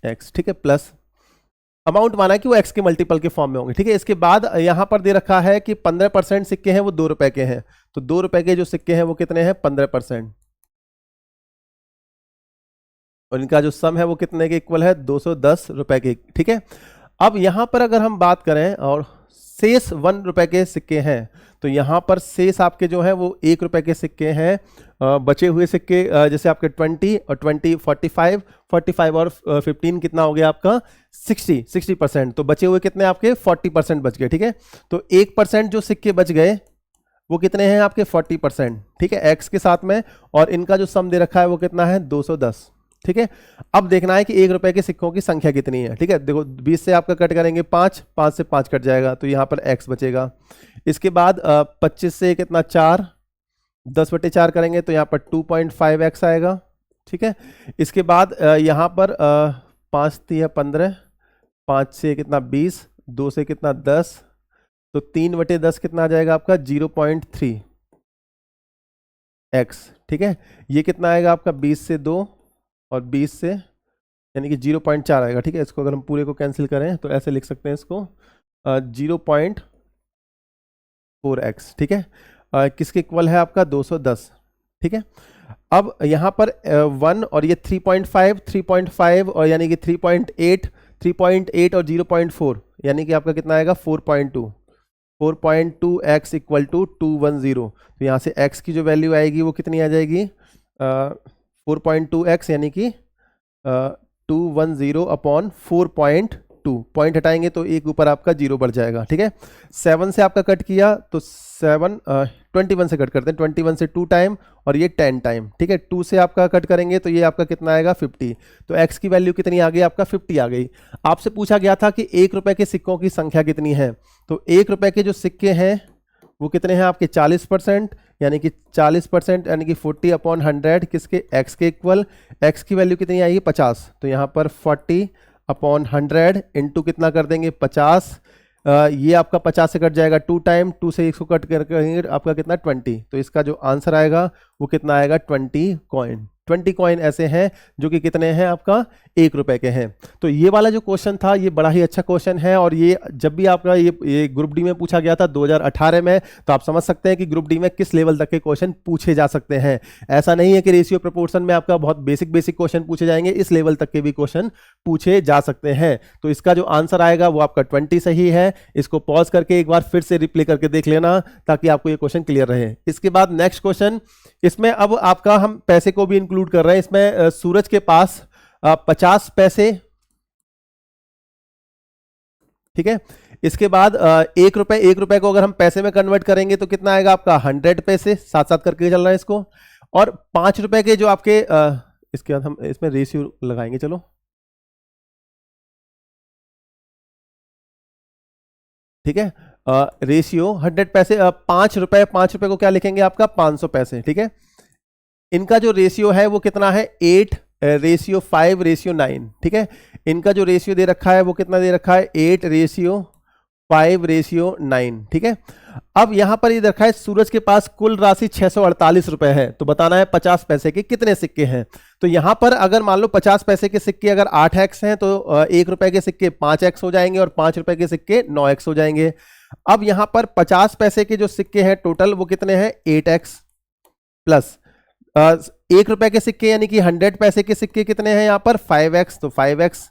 x। ठीक है, प्लस अमाउंट माना है कि वो x के मल्टीपल के फॉर्म में होंगे। ठीक है, इसके बाद यहां पर दे रखा है कि 15% सिक्के हैं वो 2 रुपए के हैं। तो 2 रुपए के जो सिक्के हैं वो कितने हैं 15%। और इनका जो सम है वो कितने के इक्वल है, 210 रुपए के, ठीक है। अब यहां पर अगर हम बात करें और शेष 1 रुपए के सिक्के हैं, तो यहां पर शेष आपके जो है वो 1 रुपए के सिक्के हैं। बचे हुए सिक्के जैसे आपके 20 और 20 45 45 और 15 कितना हो गया आपका 60%। तो बचे हुए कितने आपके 40% बच गए, ठीक है। तो 1% जो सिक्के बच गए वो कितने हैं आपके 40%, ठीक है, एक्स के साथ में। और इनका जो सम दे रखा है वो कितना है 210, ठीक है। अब देखना है कि 1 रुपए के सिक्कों की संख्या कितनी है, ठीक है। देखो 20 से आपका कट करेंगे 5, 5 से 5 कट जाएगा तो यहाँ पर x बचेगा। इसके बाद 25 से कितना 4, 10/4 करेंगे तो यहाँ पर 2.5x आएगा, ठीक है। इसके बाद यहाँ पर 5 3 15, 5 से कितना 20, 2 से कितना 10, तो 3/10 कितना आ जाएगा आपका 0.3x, ठीक है। ये कितना आएगा आपका 20 से 2 और 20 से यानी कि 0.4 आएगा, ठीक है। इसको अगर हम पूरे को कैंसिल करें तो ऐसे लिख सकते हैं इसको 0.4x, ठीक है। किसके इक्वल है आपका 210, ठीक है। अब यहाँ पर 1 और ये 3.5 और यानी कि 3.8 और 0.4 यानी कि आपका कितना आएगा 4.2x इक्वल टू 210। तो यहाँ से x की जो वैल्यू आएगी वो कितनी आ जाएगी 4.2x यानी कि 210 अपॉन 4.2, पॉइंट हटाएंगे तो एक ऊपर आपका 0 बढ़ जाएगा, ठीक है। 7 से आपका कट किया तो 21 से कट करते हैं, 21 से 2 टाइम और ये 10 टाइम, ठीक है। 2 से आपका कट करेंगे तो ये आपका कितना आएगा 50। तो x की वैल्यू कितनी आ गई आपका 50 आ गई। आपसे पूछा गया था कि 1 रुपए के सिक्कों की संख्या कितनी है, तो 1 रुपए के जो सिक्के हैं वो कितने हैं आपके 40%, यानी कि 40% यानी कि 40/100 किसके x के इक्वल। x की वैल्यू कितनी आएगी 50, तो यहाँ पर 40/100 इंटू कितना कर देंगे 50। ये आपका 50 से कट जाएगा 2 टाइम, 2 से 1 को कट करेंगे आपका कितना 20। तो इसका जो आंसर आएगा वो कितना आएगा 20 कॉइन। 20 कॉइन ऐसे हैं जो कि कितने हैं आपका 1 रुपए के हैं। तो ये वाला जो क्वेश्चन था ये बड़ा ही अच्छा क्वेश्चन है और ये जब भी आपका ये ग्रुप डी में पूछा गया था 2018 में, तो आप समझ सकते हैं कि ग्रुप डी में किस लेवल तक के क्वेश्चन पूछे जा सकते हैं। ऐसा नहीं है कि रेशियो प्रोपोर्शन में आपका बहुत बेसिक क्वेश्चन पूछे जाएंगे, इस लेवल तक के भी क्वेश्चन पूछे जा सकते हैं। तो इसका जो आंसर आएगा वो आपका 20 सही है। इसको पॉज करके एक बार फिर से रिप्ले करके देख लेना ताकि आपको ये क्वेश्चन क्लियर रहे। इसके बाद नेक्स्ट क्वेश्चन, इसमें अब आपका हम पैसे को भी इंक्लूड कर रहे हैं। इसमें सूरज के पास 50 पैसे, ठीक है। इसके बाद 1 रुपए को अगर हम पैसे में कन्वर्ट करेंगे तो कितना आएगा आपका 100 पैसे, साथ साथ करके चल रहा है इसको। और 5 रुपए के जो आपके इसके बाद हम इसमें रेशियो लगाएंगे, चलो ठीक है। रेशियो 100 पैसे 5 रुपए को क्या लिखेंगे आपका 500 पैसे, ठीक है। इनका जो रेशियो है वो कितना है 8:5:9, ठीक है। इनका जो रेशियो दे रखा है वो कितना दे रखा है 8:5:9, ठीक है। अब यहां पर ये रखा है सूरज के पास कुल राशि 648 रुपए है, तो बताना है 50 पैसे के कितने सिक्के हैं। तो यहां पर अगर मान लो 50 पैसे के सिक्के अगर 8x हैं तो 1 रुपए के सिक्के 5x हो जाएंगे और 5 रुपए के सिक्के 9x हो जाएंगे। अब यहां पर 50 पैसे के जो सिक्के हैं टोटल वो कितने हैं 8x प्लस 1 रुपए के सिक्के यानी कि 100 पैसे के सिक्के कितने हैं यहाँ पर 5x, तो 5x।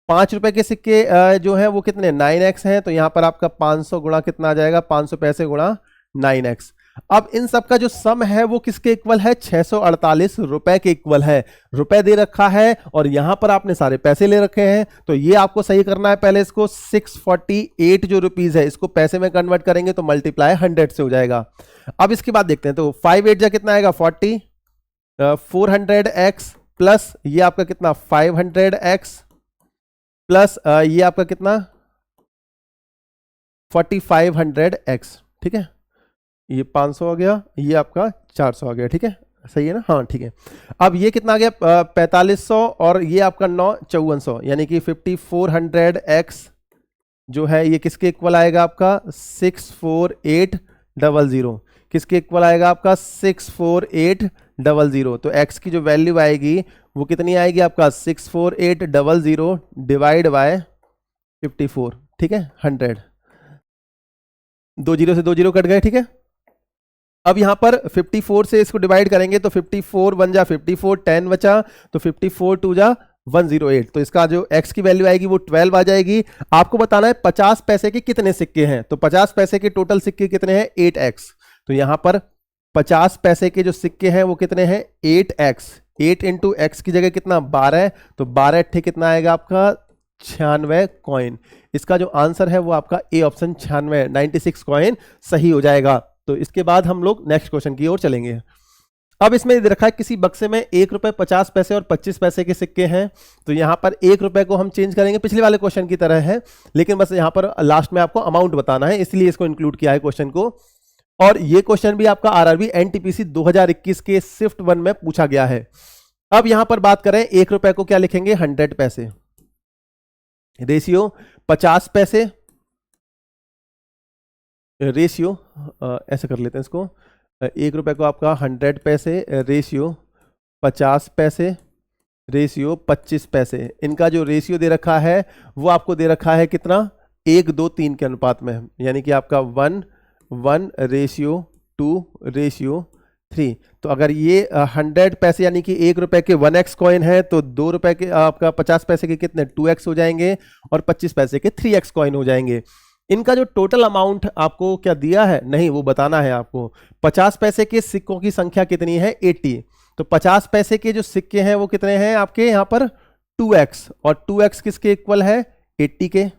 5 रुपए के सिक्के जो है वो कितने 9x हैं, तो यहाँ पर आपका 500 गुणा कितना आ जाएगा 500 पैसे गुणा 9x। अब इन सब का जो सम है वो किसके इक्वल है 648 रुपए के इक्वल है। रुपए दे रखा है और यहां पर आपने सारे पैसे ले रखे हैं, तो ये आपको सही करना है। पहले इसको 648 जो रुपीज है इसको पैसे में कन्वर्ट करेंगे तो मल्टीप्लाई 100 से हो जाएगा। अब इसके बाद देखते हैं, तो 5 8 कितना आएगा 40, 400x प्लस ये आपका कितना 500x प्लस ये आपका कितना 4500x, ठीक है। ये 500 आ गया, ये आपका 400 आ गया, ठीक है, सही है ना, हाँ ठीक है। अब ये कितना आ गया 4500 और ये आपका 9 5400 यानी कि 5400x जो है ये किसके इक्वल आएगा आपका 64800, किसके इक्वल आएगा आपका 64800। तो x की जो वैल्यू आएगी वो कितनी आएगी आपका 64800 डिवाइड बाय 54, ठीक है 100। 2 0 से 2 0 कट गए, ठीक है। अब यहां पर 54 से इसको डिवाइड करेंगे तो 54 1 जा 54, 10 बचा तो 54 2 जा 108, तो इसका जो x की वैल्यू आएगी वो 12 आ जाएगी। आपको बताना है 50 पैसे के कितने सिक्के हैं, तो 50 पैसे के टोटल सिक्के कितने हैं 8x, तो यहां पर 50 पैसे के जो सिक्के हैं वो कितने हैं 8x, 8 इंटू एक्स की जगह कितना 12, तो 12 अट्ठे कितना आएगा आपका 96 कॉइन। इसका जो आंसर है वो आपका ए ऑप्शन 96 96 कॉइन सही हो जाएगा। तो इसके बाद हम लोग नेक्स्ट क्वेश्चन की ओर चलेंगे। अब इसमें दे रखा है किसी बक्से में 1 रुपए 50 पैसे और 25 पैसे के सिक्के हैं, तो यहां पर 1 रुपए को हम चेंज करेंगे, पिछले वाले क्वेश्चन की तरह है, लेकिन बस यहां पर लास्ट में आपको अमाउंट बताना है, इसलिए इसको इंक्लूड किया है क्वेश्चन को। और ये क्वेश्चन भी आपका आरआरबी एनटीपीसी 2021 के शिफ्ट 1 में पूछा गया है। अब यहां पर बात करें 1 रुपए को क्या लिखेंगे 100 पैसे, रेशियो 50 पैसे, रेशियो ऐसे कर लेते हैं इसको, 1 रुपए को आपका 100 पैसे, रेशियो 50 पैसे, रेशियो 25 पैसे। इनका जो रेशियो दे रखा है वो आपको दे रखा है कितना 1 2 3 के अनुपात में, यानी कि आपका 1 1 रेशियो 2 रेशियो 3। तो अगर ये 100 पैसे यानी कि 1 रुपए के 1x कॉइन है, तो 2 रुपए के आपका 50 पैसे के कितने 2x हो जाएंगे और 25 पैसे के 3x कॉइन हो जाएंगे। इनका जो टोटल अमाउंट आपको क्या दिया है, नहीं वो बताना है आपको। 50 पैसे के सिक्कों की संख्या कितनी है 80, तो 50 पैसे के जो सिक्के हैं वो कितने हैं आपके यहाँ पर 2x, और 2x किसके इक्वल है 80 के,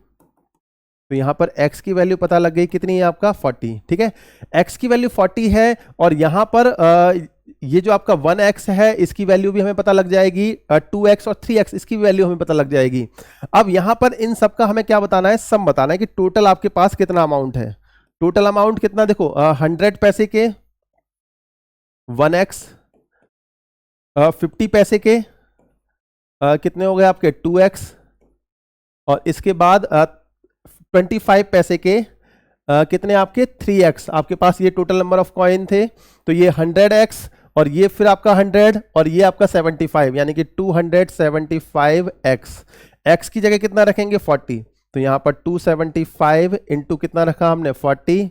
तो यहां पर x की वैल्यू पता लग गई कितनी है आपका 40, ठीक है, x की वैल्यू 40 है, और यहां पर ये जो आपका 1x है इसकी वैल्यू भी हमें पता लग जाएगी, 2x और 3x इसकी वैल्यू हमें पता लग जाएगी। अब यहां पर इन सब का हमें क्या बताना है, सम बताना है कि टोटल आपके पास कितना अमाउंट है। टोटल अमाउंट कितना देखो 100 पैसे के 1x, 50 पैसे के कितने हो गए आपके 2x, और इसके बाद 25 पैसे के कितने आपके 3x। आपके पास ये टोटल नंबर ऑफ कॉइन थे, तो ये 100x और ये फिर आपका 100 और ये आपका 75, यानी कि 275x। x की जगह कितना रखेंगे 40, तो यहां पर 275 इंटू कितना रखा हमने 40।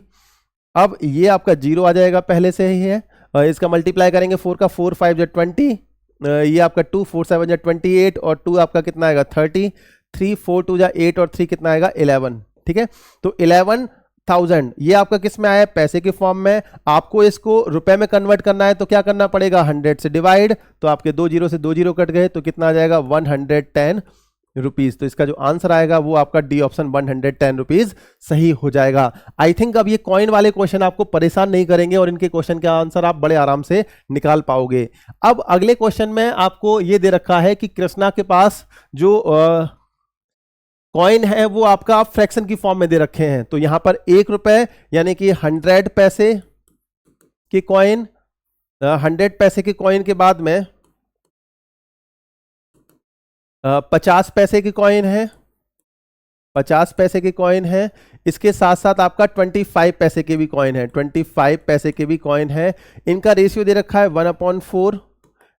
अब ये आपका 0 आ जाएगा पहले से ही है, इसका मल्टीप्लाई करेंगे 4 का 4 5 जा 20, ये आपका 2 4 7 जा 28, और 2 आपका कितना आएगा 30, 3 4 2 जा 8 और 3 कितना आएगा 11, ठीक है। तो 11,000 ये आपका किस में आया है पैसे के फॉर्म में। आपको इसको रुपए में कन्वर्ट करना है तो क्या करना पड़ेगा 100 से डिवाइड, तो आपके 2 जीरो से 2 जीरो कट गए, तो कितना आ जाएगा 110 रुपीज। तो इसका जो आंसर आएगा वो आपका डी ऑप्शन 110 रुपीज सही हो जाएगा। आई थिंक अब ये कॉइन वाले क्वेश्चन आपको परेशान नहीं करेंगे और इनके क्वेश्चन का आंसर आप बड़े आराम से निकाल पाओगे। अब अगले क्वेश्चन में आपको ये दे रखा है कि कृष्णा के पास जो कॉइन है वो आपका फ्रैक्शन की फॉर्म में दे रखे हैं। तो यहां पर 1 रुपए यानी कि 100 पैसे के कॉइन, 100 पैसे के कॉइन के बाद में 50 पैसे के कॉइन है, 50 पैसे के कॉइन है, इसके साथ साथ आपका 25 पैसे के भी कॉइन है, 25 पैसे के भी कॉइन है। इनका रेशियो दे रखा है 1/4,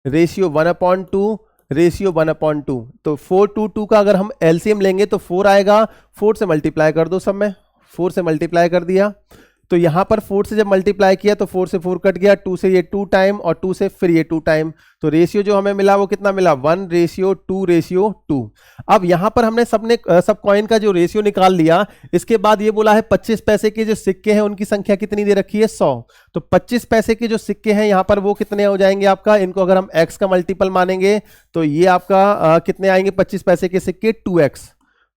रेशियो 1/2, रेशियो 1/2। तो 4 2 2 का अगर हम एलसीएम लेंगे तो 4 आएगा, 4 से मल्टीप्लाई कर दो, सब में 4 से मल्टीप्लाई कर दिया, तो यहां पर 4 से जब मल्टीप्लाई किया तो 4 से 4 कट गया, 2 से ये 2 टाइम और 2 से फिर ये 2 टाइम, तो रेशियो जो हमें मिला वो कितना मिला 1:2:2। अब यहां पर हमने सब कॉइन का जो रेशियो निकाल लिया। इसके बाद ये बोला है 25 पैसे के जो सिक्के हैं उनकी संख्या कितनी दे रखी है 100। तो 25 पैसे के जो सिक्के हैं यहां पर वो कितने हो जाएंगे आपका, इनको अगर हम x का मल्टीपल मानेंगे तो ये आपका कितने आएंगे 25 पैसे के सिक्के 2x,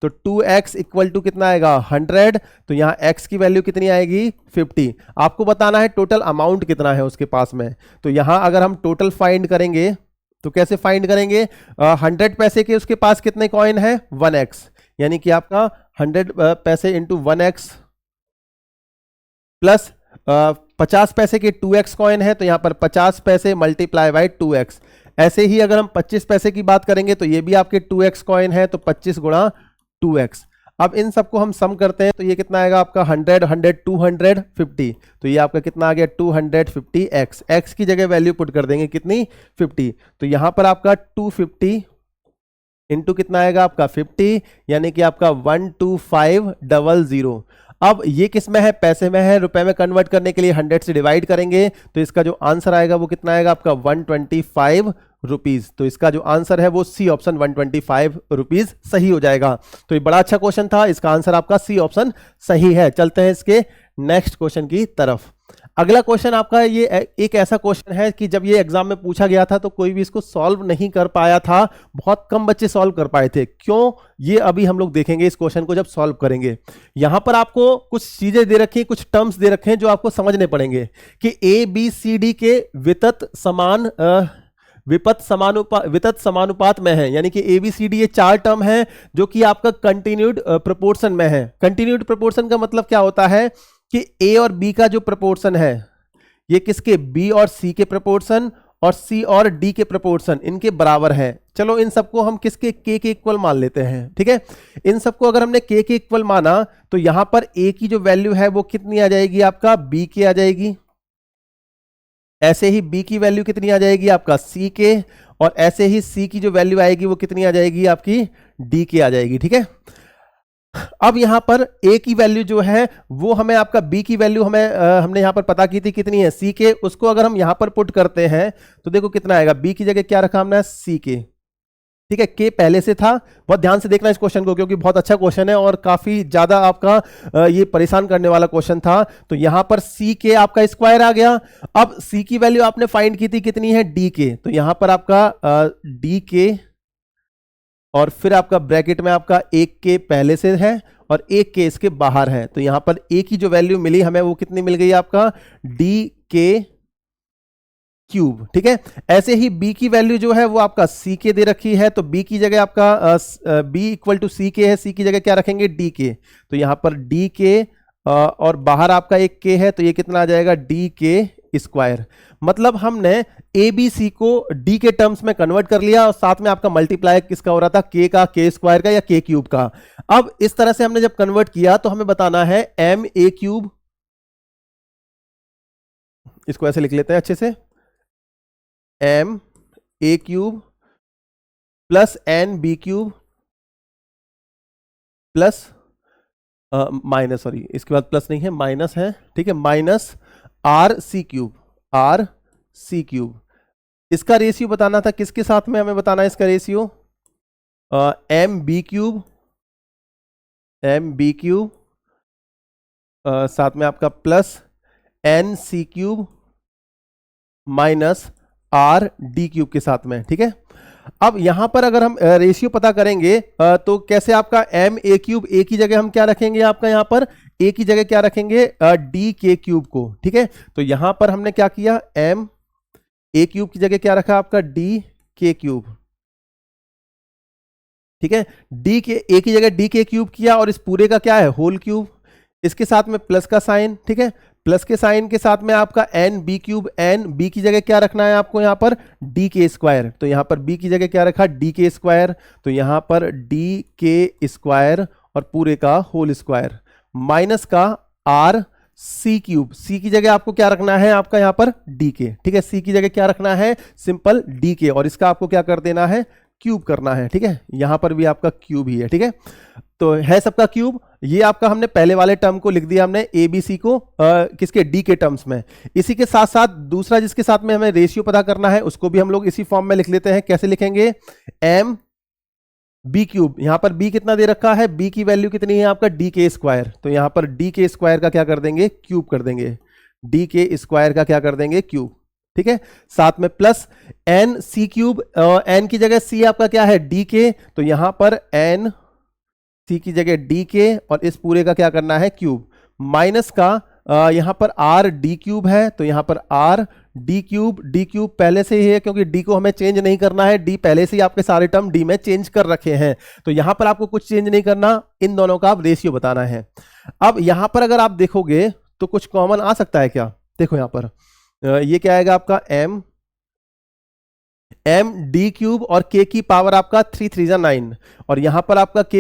तो 2x इक्वल टू कितना आएगा 100, तो यहां x की वैल्यू कितनी आएगी 50। आपको बताना है टोटल अमाउंट कितना है उसके पास में। तो यहां अगर हम टोटल फाइंड करेंगे तो कैसे फाइंड करेंगे, 100 पैसे के उसके पास कितने कॉइन है 1x, यानी कि आपका 100 पैसे इंटू 1x प्लस 50 पैसे के 2x कॉइन है, तो यहां पर 50 पैसे मल्टीप्लाई बाई 2x। ऐसे ही अगर हम 25 पैसे की बात करेंगे तो ये भी आपके 2x कॉइन है, तो 25 गुणा 2x। अब इन सबको हम सम करते हैं तो ये कितना आएगा आपका 100 100 250, तो ये आपका कितना आ गया 250x। x की जगह वैल्यू पुट कर देंगे कितनी 50, तो यहां पर आपका 250 इंटू कितना आएगा आपका 50, यानी कि आपका 12500। अब ये किस में है, पैसे में है, रुपए में कन्वर्ट करने के लिए 100 से डिवाइड करेंगे तो इसका जो आंसर आएगा वो कितना आएगा आपका 125 रुपीज। तो इसका जो आंसर है वो सी ऑप्शन 125 रुपीज सही हो जाएगा। तो ये बड़ा अच्छा क्वेश्चन था, इसका आंसर आपका सी ऑप्शन सही है। चलते हैं इसके नेक्स्ट क्वेश्चन की तरफ। अगला क्वेश्चन आपका ये एक ऐसा क्वेश्चन है कि जब ये एग्जाम में पूछा गया था तो कोई भी इसको सॉल्व नहीं कर पाया था, बहुत कम बच्चे सॉल्व कर पाए थे। क्यों, ये अभी हम लोग देखेंगे इस क्वेश्चन को जब सॉल्व करेंगे। यहां पर आपको कुछ चीजें दे रखी हैं, कुछ टर्म्स दे रखे हैं जो आपको समझने पड़ेंगे कि ए बी सी डी के वितत समानुपात में है, यानी कि ABCD ये 4 टर्म है जो कि आपका कंटिन्यूड प्रोपोर्शन में है। कंटिन्यूड प्रोपोर्शन का मतलब क्या होता है कि A और B का जो प्रोपोर्शन है ये किसके, B और C के प्रोपोर्शन और C और D के प्रोपोर्शन इनके बराबर है। चलो इन सबको हम किसके, K के इक्वल मान लेते हैं, ठीक है। इन सबको अगर हमने K के इक्वल माना तो यहां पर A की जो वैल्यू है वो कितनी आ जाएगी, आपका B के आ जाएगी। ऐसे ही B की वैल्यू कितनी आ जाएगी, आपका C के, और ऐसे ही C की जो वैल्यू आएगी वो कितनी आ जाएगी, आपकी D के आ जाएगी, ठीक है। अब यहां पर A की वैल्यू जो है वो हमें, आपका B की वैल्यू हमने यहां पर पता की थी कितनी है, C के, उसको अगर हम यहां पर पुट करते हैं तो देखो कितना आएगा, B की जगह क्या रखा हमने, C के, ठीक है। K पहले से था। बहुत ध्यान से देखना इस क्वेश्चन को क्योंकि बहुत अच्छा क्वेश्चन है और काफी ज्यादा आपका ये परेशान करने वाला क्वेश्चन था। तो यहां पर C के आपका स्क्वायर आ गया। अब C की वैल्यू आपने फाइंड की थी कितनी है, D के, तो यहां पर आपका D के और फिर आपका ब्रैकेट में आपका 1 के पहले से है और 1 के इसके बाहर है। तो यहां पर A की जो वैल्यू मिली हमें वो कितनी मिल गई, आपका D के क्यूब, ठीक है। ऐसे ही B की वैल्यू जो है वो आपका C के दे रखी है, तो B की जगह आपका B इक्वल टू C के है, C की जगह क्या रखेंगे, D के, तो यहां पर D के और बाहर आपका 1 के है, तो ये कितना आ जाएगा, D के स्क्वायर। मतलब हमने ABC को D के टर्म्स में कन्वर्ट कर लिया और साथ में आपका मल्टीप्लाई किसका हो रहा था, K का, K स्क्वायर का या K क्यूब का। अब इस तरह से हमने जब कन्वर्ट किया तो हमें बताना है MA क्यूब, इसको ऐसे लिख लेते हैं अच्छे से, MA cube plus NB cube plus minus, sorry इसके बाद प्लस नहीं है, माइनस है, ठीक है, minus RC cube, RC cube. इसका रेशियो बताना था, किसके साथ में हमें बताना है इसका ratio, MB cube, MB cube साथ में आपका plus NC cube minus RD cube के साथ में, ठीक है। अब यहां पर अगर हम रेशियो पता करेंगे तो कैसे, आपका MA क्यूब, A की जगह हम क्या रखेंगे, आपका यहां पर A की जगह क्या रखेंगे, DK क्यूब को, ठीक है। तो यहां पर हमने क्या किया, MA क्यूब की जगह क्या रखा, आपका DK क्यूब, ठीक है। A की जगह DK क्यूब किया और इस पूरे का क्या है, होल क्यूब, इसके साथ में प्लस का साइन, ठीक है। प्लस के साइन के साथ में आपका NB क्यूब, NB की जगह क्या रखना है आपको यहां पर, DK स्क्वायर, तो यहां पर B की जगह क्या रखा, DK स्क्वायर, तो यहां पर DK स्क्वायर और पूरे का होल स्क्वायर माइनस का RC क्यूब, C की जगह आपको क्या रखना है, आपका यहां पर DK, ठीक है। C की जगह क्या रखना है, सिंपल DK, और इसका आपको क्या कर देना है, क्यूब करना है, ठीक है। यहां पर भी आपका क्यूब ही है, ठीक है। तो है सबका क्यूब। ये आपका हमने पहले वाले टर्म को लिख दिया हमने ABC को किसके, D के टर्म्स में। इसी के साथ साथ दूसरा जिसके साथ में हमें रेशियो पता करना है उसको भी हम लोग इसी फॉर्म में लिख लेते हैं। कैसे लिखेंगे, MB क्यूब, यहां पर B कितना दे रखा है, B की वैल्यू कितनी है, आपका DK स्क्वायर, तो यहां पर DK स्क्वायर का क्या कर देंगे, क्यूब कर देंगे, DK स्क्वायर का क्या कर देंगे, क्यूब, ठीक है। साथ में प्लस NC क्यूब, N की जगह C आपका क्या है, DK, तो यहां पर NC की जगह DK और इस पूरे का क्या करना है, क्यूब, माइनस का यहां पर RD क्यूब है, तो यहां पर RD क्यूब, D क्यूब पहले से ही है क्योंकि D को हमें चेंज नहीं करना है, D पहले से ही आपके सारे टर्म D में चेंज कर रखे हैं, तो यहां पर आपको कुछ चेंज नहीं करना, इन दोनों का आप रेशियो बताना है। अब यहां पर अगर आप देखोगे तो कुछ कॉमन आ सकता है क्या, देखो यहां पर ये क्या आएगा आपका MD क्यूब और K की पावर आपका 3 3 जा 9 और यहां पर आपका K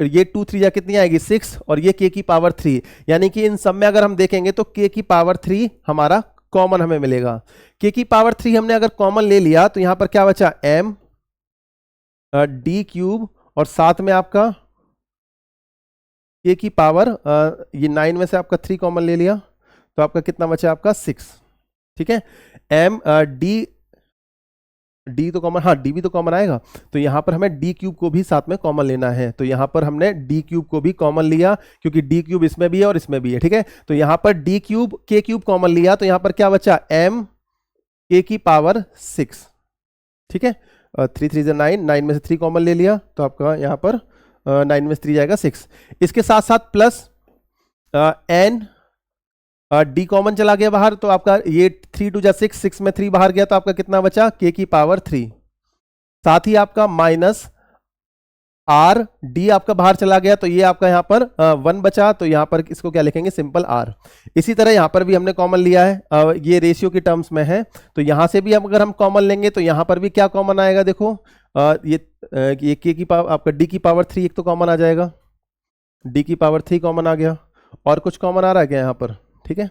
ये 2 3 जा कितनी आएगी 6 और ये K की पावर 3, यानी कि इन सब में अगर हम देखेंगे तो K की पावर 3 हमारा कॉमन हमें मिलेगा। K की पावर 3 हमने अगर कॉमन ले लिया तो यहां पर क्या बचा, MD क्यूब और साथ में आपका k की पावर ये 9 में से आपका 3 कॉमन ले लिया तो आपका कितना बचा, आपका 6। ठीक है, m डी तो कॉमन, हाँ डी भी तो कॉमन आएगा, तो यहाँ पर हमें डी क्यूब को भी साथ में कॉमन लेना है। तो यहाँ पर हमने डी क्यूब को भी कॉमन लिया क्योंकि डी क्यूब इसमें भी है और इसमें भी है। ठीक है, तो यहाँ पर डी क्यूब के क्यूब कॉमन लिया तो यहाँ पर क्या बचा, m k की पावर 6। ठीक है, 3 3 9, 9 में से 3 कॉमन ले लिया तो आपका यहाँ पर 9 में से 3 जाएगा 6। इसके साथ साथ प्लस n डी कॉमन चला गया बाहर तो आपका ये 3 2 जा 6, 6 में 3 बाहर गया तो आपका कितना बचा, k की पावर 3। साथ ही आपका माइनस r डी आपका बाहर चला गया तो ये आपका यहाँ पर 1 बचा, तो यहाँ पर इसको क्या लिखेंगे, सिंपल r। इसी तरह यहाँ पर भी हमने कॉमन लिया है, ये रेशियो की टर्म्स में है तो यहाँ से भी अगर हम कॉमन लेंगे तो यहाँ पर भी क्या कॉमन आएगा, देखो ये k की पावर आपका d की पावर 3 एक तो कॉमन आ जाएगा, d की पावर 3 कॉमन आ गया। और कुछ कॉमन आ रहा है क्या यहाँ पर, ठीक है,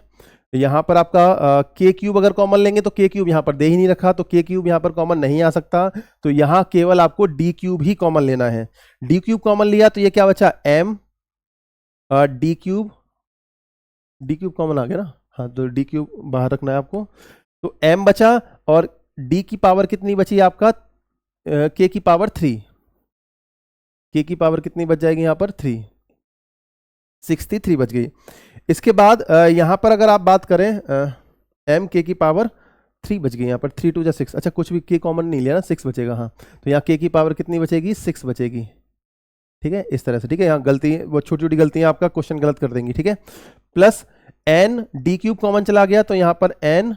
यहाँ पर आपका k क्यूब अगर कॉमन लेंगे तो k क्यूब यहाँ पर दे ही नहीं रखा तो k क्यूब यहाँ पर कॉमन नहीं आ सकता, तो यहाँ केवल आपको d क्यूब ही कॉमन लेना है। d क्यूब कॉमन लिया तो ये क्या बचा, m d क्यूब कॉमन आ गया ना, हाँ तो d क्यूब बाहर रखना है आपको, तो m बचा और d की पावर कितनी बची आपका, k की पावर 3, k की पावर कितनी बच जाएगी यहाँ पर 3, 63 बच गई। इसके बाद यहाँ पर अगर आप बात करें m k की पावर 3 बच गई, यहाँ पर 3 2 जा 6, अच्छा कुछ भी k कॉमन नहीं लिया ना, 6 बचेगा, हाँ तो यहाँ k की पावर कितनी बचेगी, 6 बचेगी। ठीक है, इस तरह से, ठीक है, यहाँ गलती, वो छोटी छोटी गलतियाँ आपका क्वेश्चन गलत कर देंगी। ठीक है, plus n D cube common चला गया तो यहाँ पर n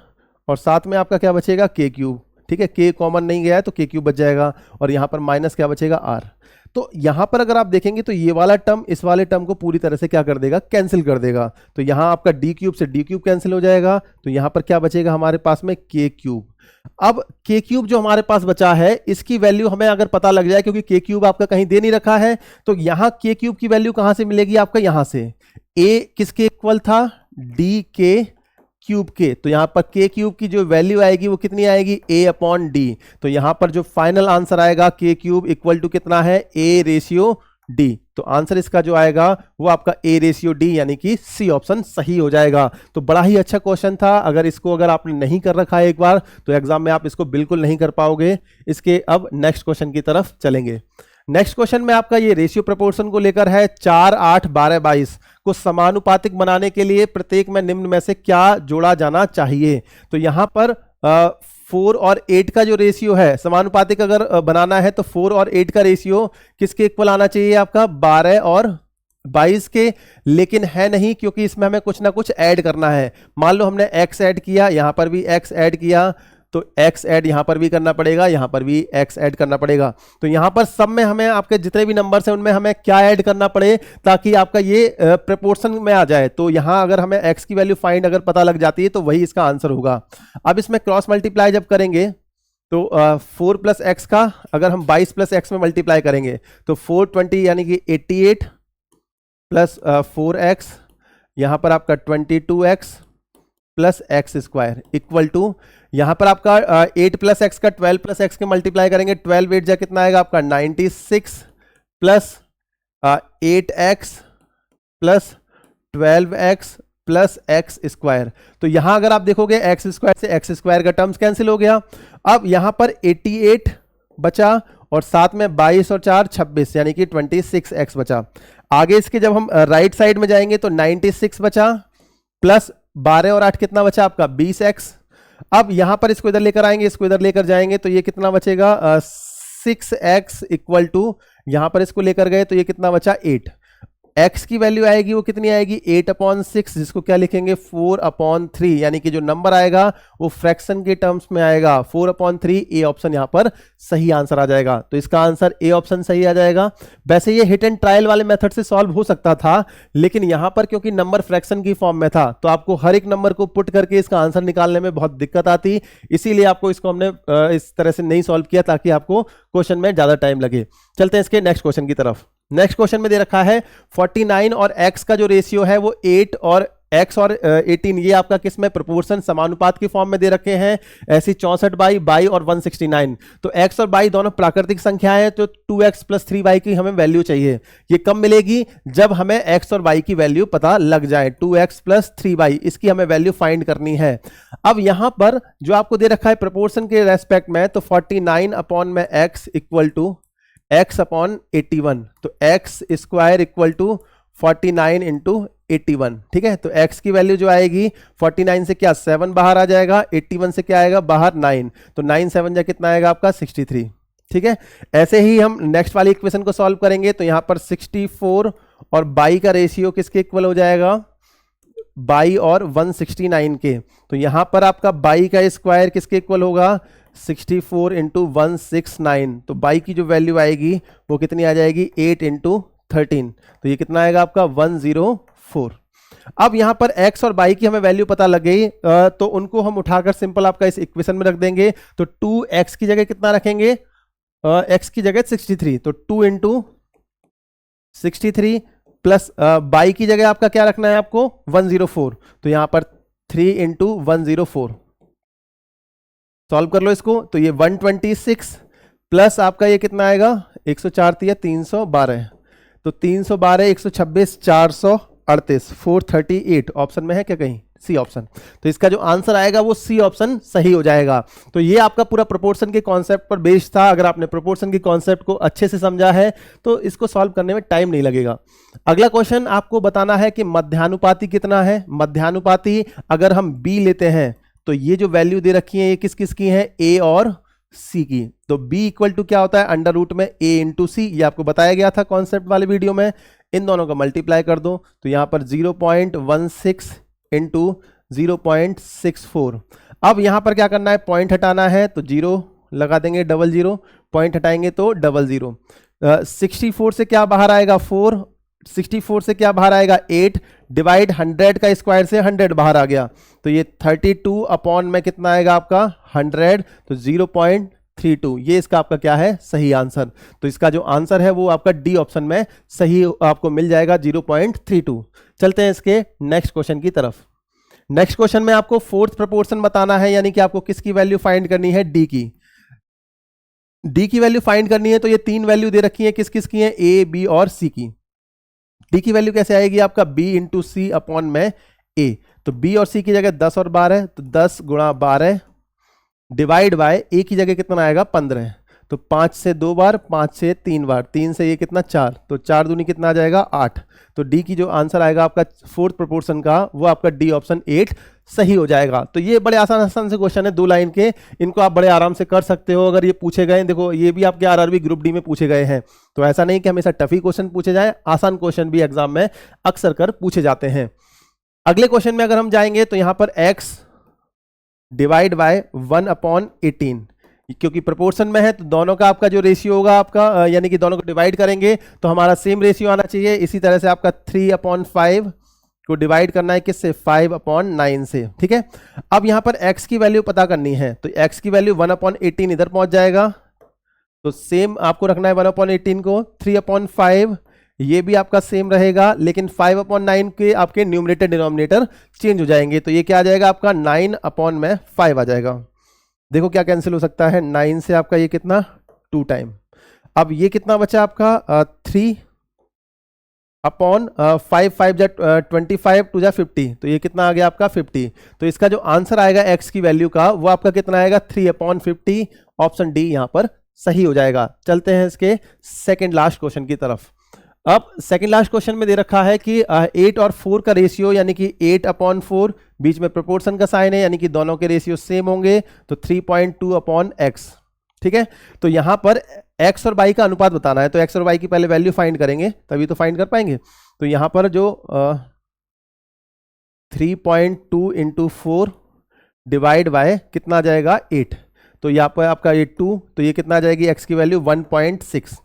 और साथ में आपका क्या बचेगा, k क्यूब। ठीक है, k कॉमन नहीं गया है तो k क्यूब बच जाएगा और यहाँ पर माइनस क्या बचेगा, r। तो यहाँ पर अगर आप देखेंगे तो ये वाला टर्म इस वाले टर्म को पूरी तरह से क्या कर देगा, कैंसिल कर देगा। तो यहाँ आपका डी क्यूब से डी क्यूब कैंसिल हो जाएगा तो यहाँ पर क्या बचेगा हमारे पास में, k क्यूब। अब k क्यूब जो हमारे पास बचा है इसकी वैल्यू हमें अगर पता लग जाए, क्योंकि k क्यूब आपका कहीं दे नहीं रखा है, तो यहाँ k क्यूब की वैल्यू कहाँ से मिलेगी आपका, यहाँ से a किसके इक्वल था, डी के क्यूब के, तो यहाँ पर k क्यूब की जो वैल्यू आएगी वो कितनी आएगी, a अपॉन डी। तो यहाँ पर जो फाइनल आंसर आएगा k क्यूब इक्वल टू कितना है, a रेशियो d। तो आंसर इसका जो आएगा वो आपका a रेशियो d यानी कि सी ऑप्शन सही हो जाएगा। तो बड़ा ही अच्छा क्वेश्चन था, अगर आपने नहीं कर रखा है एक बार तो एग्जाम में आप इसको बिल्कुल नहीं कर पाओगे। इसके अब नेक्स्ट क्वेश्चन की तरफ चलेंगे। नेक्स्ट क्वेश्चन में आपका ये रेशियो प्रपोर्शन को लेकर है, 4 8 12 22 को समानुपातिक बनाने के लिए प्रत्येक में निम्न में से क्या जोड़ा जाना चाहिए। तो यहाँ पर 4 और 8 का जो रेशियो है समानुपातिक अगर बनाना है तो 4 और 8 का रेशियो किसके इक्वल आना चाहिए आपका, 12 और 22 के, लेकिन है नहीं क्योंकि इसमें हमें कुछ ना कुछ ऐड करना है। मान लो हमने x ऐड किया, यहाँ पर भी x ऐड किया, तो x ऐड यहाँ पर भी करना पड़ेगा, यहाँ पर भी x ऐड करना पड़ेगा। तो यहाँ पर सब में हमें आपके जितने भी नंबर्स हैं उनमें हमें क्या ऐड करना पड़े ताकि आपका ये प्रपोर्शन में आ जाए। तो यहाँ अगर हमें x की वैल्यू फाइंड अगर पता लग जाती है तो वही इसका आंसर होगा। अब इसमें क्रॉस मल्टीप्लाई जब करेंगे तो 4 प्लस एक्स का अगर हम 22 प्लस एक्स में मल्टीप्लाई करेंगे तो 420 यानी कि 88 प्लस 4x, यहाँ पर आपका 22x plus x square equal to, यहाँ पर आपका 8 प्लस एक्स का 12 प्लस एक्स के मल्टीप्लाई करेंगे, 12 8 जा कितना आएगा आपका 96 plus 8x plus 12x plus x square. तो यहां अगर आप देखोगे एक्स स्क्वायर से एक्स स्क्वायर का टर्म्स कैंसिल हो गया। अब यहां पर 88 बचा और साथ में 22 और 4 26 यानी कि 26x बचा। आगे इसके जब हम राइट साइड में जाएंगे तो 96 बचा प्लस 12 और 8 कितना बचा आपका 20x। अब यहां पर इसको इधर लेकर आएंगे, इसको इधर लेकर जाएंगे तो ये कितना बचेगा 6x इक्वल टू, यहां पर इसको लेकर गए तो ये कितना बचा 8। x की वैल्यू आएगी वो कितनी आएगी 8/6, जिसको क्या लिखेंगे 4/3, यानी कि जो नंबर आएगा वो फ्रैक्शन के टर्म्स में आएगा 4/3। ए ऑप्शन यहां पर सही आंसर आ जाएगा। तो इसका आंसर ए ऑप्शन सही आ जाएगा। वैसे ये हिट एंड ट्रायल वाले मेथड से सॉल्व हो सकता था, लेकिन यहां पर क्योंकि नंबर फ्रैक्शन की फॉर्म में था तो आपको हर एक नंबर को पुट करके इसका आंसर निकालने में बहुत दिक्कत आती, इसीलिए आपको इसको हमने इस तरह से नहीं सॉल्व किया ताकि आपको क्वेश्चन में ज्यादा टाइम लगे। चलते हैं इसके नेक्स्ट क्वेश्चन की तरफ। नेक्स्ट क्वेश्चन में दे रखा है 49 और x का जो रेशियो है वो 8 और x और 18 ये आपका किस में प्रोपोर्शन समानुपात की फॉर्म में दे रखे हैं, ऐसी 64 बाई और 169। तो x और y दोनों प्राकृतिक संख्या है, तो 2x प्लस 3y की हमें वैल्यू चाहिए। ये कब मिलेगी, जब हमें x और y की वैल्यू पता लग जाए। 2x प्लस 3y इसकी हमें वैल्यू फाइंड करनी है। अब यहां पर जो आपको दे रखा है प्रोपोर्शन के रेस्पेक्ट में, तो 49 अपॉन में x equal to x upon 81, तो x square equal to 49 into 81। ठीक है, तो x की वैल्यू जो आएगी 49 से क्या 7 बाहर आ जाएगा, 81 से क्या आएगा बाहर 9, तो 9 7 जा कितना आएगा आपका 63। ठीक है, ऐसे ही हम नेक्स्ट वाली इक्वेशन को सॉल्व करेंगे, तो यहां पर 64 और बाई का रेशियो किसके इक्वल हो जाएगा, बाई और 169 के। तो यहां पर आपका बाई का स्क्वायर किसके इक्वल होगा, 64 इंटू 169, तो बाई की जो वैल्यू आएगी वो कितनी आ जाएगी 8 इंटू 13, तो ये कितना आएगा आपका 104। अब यहां पर x और y की हमें वैल्यू पता लग गई, तो उनको हम उठाकर सिंपल आपका इस इक्वेशन में रख देंगे। तो 2x की जगह कितना रखेंगे, x की जगह 63, तो 2 इंटू 63 प्लस y की जगह आपका क्या रखना है आपको 104, तो यहां पर 3 इंटू 104। सॉल्व कर लो इसको, तो ये 126 प्लस आपका ये कितना आएगा 104 312, तो 312 126 438 438 ऑप्शन में है क्या कहीं, सी ऑप्शन। तो इसका जो आंसर आएगा वो सी ऑप्शन सही हो जाएगा। तो ये आपका पूरा प्रोपोर्शन के कॉन्सेप्ट पर बेस्ड था। अगर आपने प्रोपोर्शन के कॉन्सेप्ट को अच्छे से समझा है तो इसको सॉल्व करने में टाइम नहीं लगेगा। अगला क्वेश्चन आपको बताना है कि मध्यानुपाती कितना है। मध्यानुपाती अगर हम बी लेते हैं तो ये जो वैल्यू दे रखी है ये किस किस की है, ए और सी की। तो b इक्वल टू क्या होता है, अंडर रूट में a इंटू सी, ये आपको बताया गया था कॉन्सेप्ट वाले वीडियो में। इन दोनों को मल्टीप्लाई कर दो, तो यहां पर 0.16 इंटू 0.64। अब यहां पर क्या करना है, पॉइंट हटाना है, तो 0 लगा देंगे, 00 पॉइंट हटाएंगे तो 00। 64 से क्या बाहर आएगा 4, 64 से क्या बाहर आएगा 8, डिवाइड 100 का स्क्वायर से 100 बाहर आ गया, तो ये 32 अपॉन में कितना आएगा आपका 100, तो 0.32, ये इसका आपका क्या है सही आंसर। तो इसका जो आंसर है वो आपका डी ऑप्शन में सही आपको मिल जाएगा 0.32। चलते हैं इसके नेक्स्ट क्वेश्चन की तरफ। नेक्स्ट क्वेश्चन में आपको फोर्थ प्रोपोर्शन बताना है, यानी कि आपको किसकी वैल्यू फाइंड करनी है, डी की। डी की वैल्यू फाइंड करनी है, तो ये 3 वैल्यू दे रखी है, किस किस की है, ए बी और सी की। डी की वैल्यू कैसे आएगी आपका b इंटू सी अपॉन में a, तो b और c की जगह 10 और 12, तो 10 गुणा 12 डिवाइड बाय a की जगह कितना आएगा 15, तो 5 से 2 बार, 5 से 3 बार, 3 से ये कितना 4, तो 4 दूनी कितना आ जाएगा 8। तो डी की जो आंसर आएगा आपका फोर्थ प्रोपोर्शन का वो आपका डी ऑप्शन 8 सही हो जाएगा। तो ये बड़े आसान से क्वेश्चन है 2 लाइन के, इनको आप बड़े आराम से कर सकते हो अगर ये पूछे गए। देखो ये भी आपके आरआरबी ग्रुप डी में पूछे गए हैं, तो ऐसा नहीं कि हमेशा टफी क्वेश्चन पूछे जाए, आसान क्वेश्चन भी एग्जाम में अक्सर कर पूछे जाते हैं। अगले क्वेश्चन में अगर हम जाएंगे तो यहां पर x डिवाइड बाय 1/18, क्योंकि प्रोपोर्शन में है तो दोनों का आपका जो रेशियो होगा आपका, यानी कि दोनों को डिवाइड करेंगे तो हमारा सेम रेशियो आना चाहिए। इसी तरह से आपका 3/5 को डिवाइड करना है किससे, 5/9 से। ठीक है, अब यहां पर x की वैल्यू पता करनी है, तो x की वैल्यू 1/18 इधर पहुंच जाएगा, तो सेम आपको रखना है 1/18 को। 3/5 ये भी आपका सेम रहेगा, लेकिन 5/9 के आपके न्यूमरेटर डिनोमिनेटर चेंज हो जाएंगे, तो ये क्या आ जाएगा आपका 9/5 आ जाएगा। देखो क्या कैंसिल हो सकता है, 9 से आपका ये कितना 2 टाइम। अब ये कितना बचा आपका 3/5, 5 जा 25, 2 जा 50, तो ये कितना आ गया आपका 50। तो इसका जो आंसर आएगा x की वैल्यू का वो आपका कितना आएगा 3/50, ऑप्शन डी यहां पर सही हो जाएगा। चलते हैं इसके सेकंड लास्ट क्वेश्चन की तरफ। अब सेकंड लास्ट क्वेश्चन में दे रखा है कि 8 और 4 का रेशियो, यानी कि 8/4, बीच में प्रोपोर्शन का साइन है, यानी कि दोनों के रेशियो सेम होंगे, तो 3.2/x। ठीक है, तो यहां पर x और y का अनुपात बताना है, तो x और y की पहले वैल्यू फाइंड करेंगे तभी तो फाइंड कर पाएंगे। तो यहां पर जो 3.2 इंटू 4 डिवाइड बाय कितना आ जाएगा 8, तो यहाँ पर आपका ये 2, तो ये कितना आ जाएगी x की वैल्यू 1.6।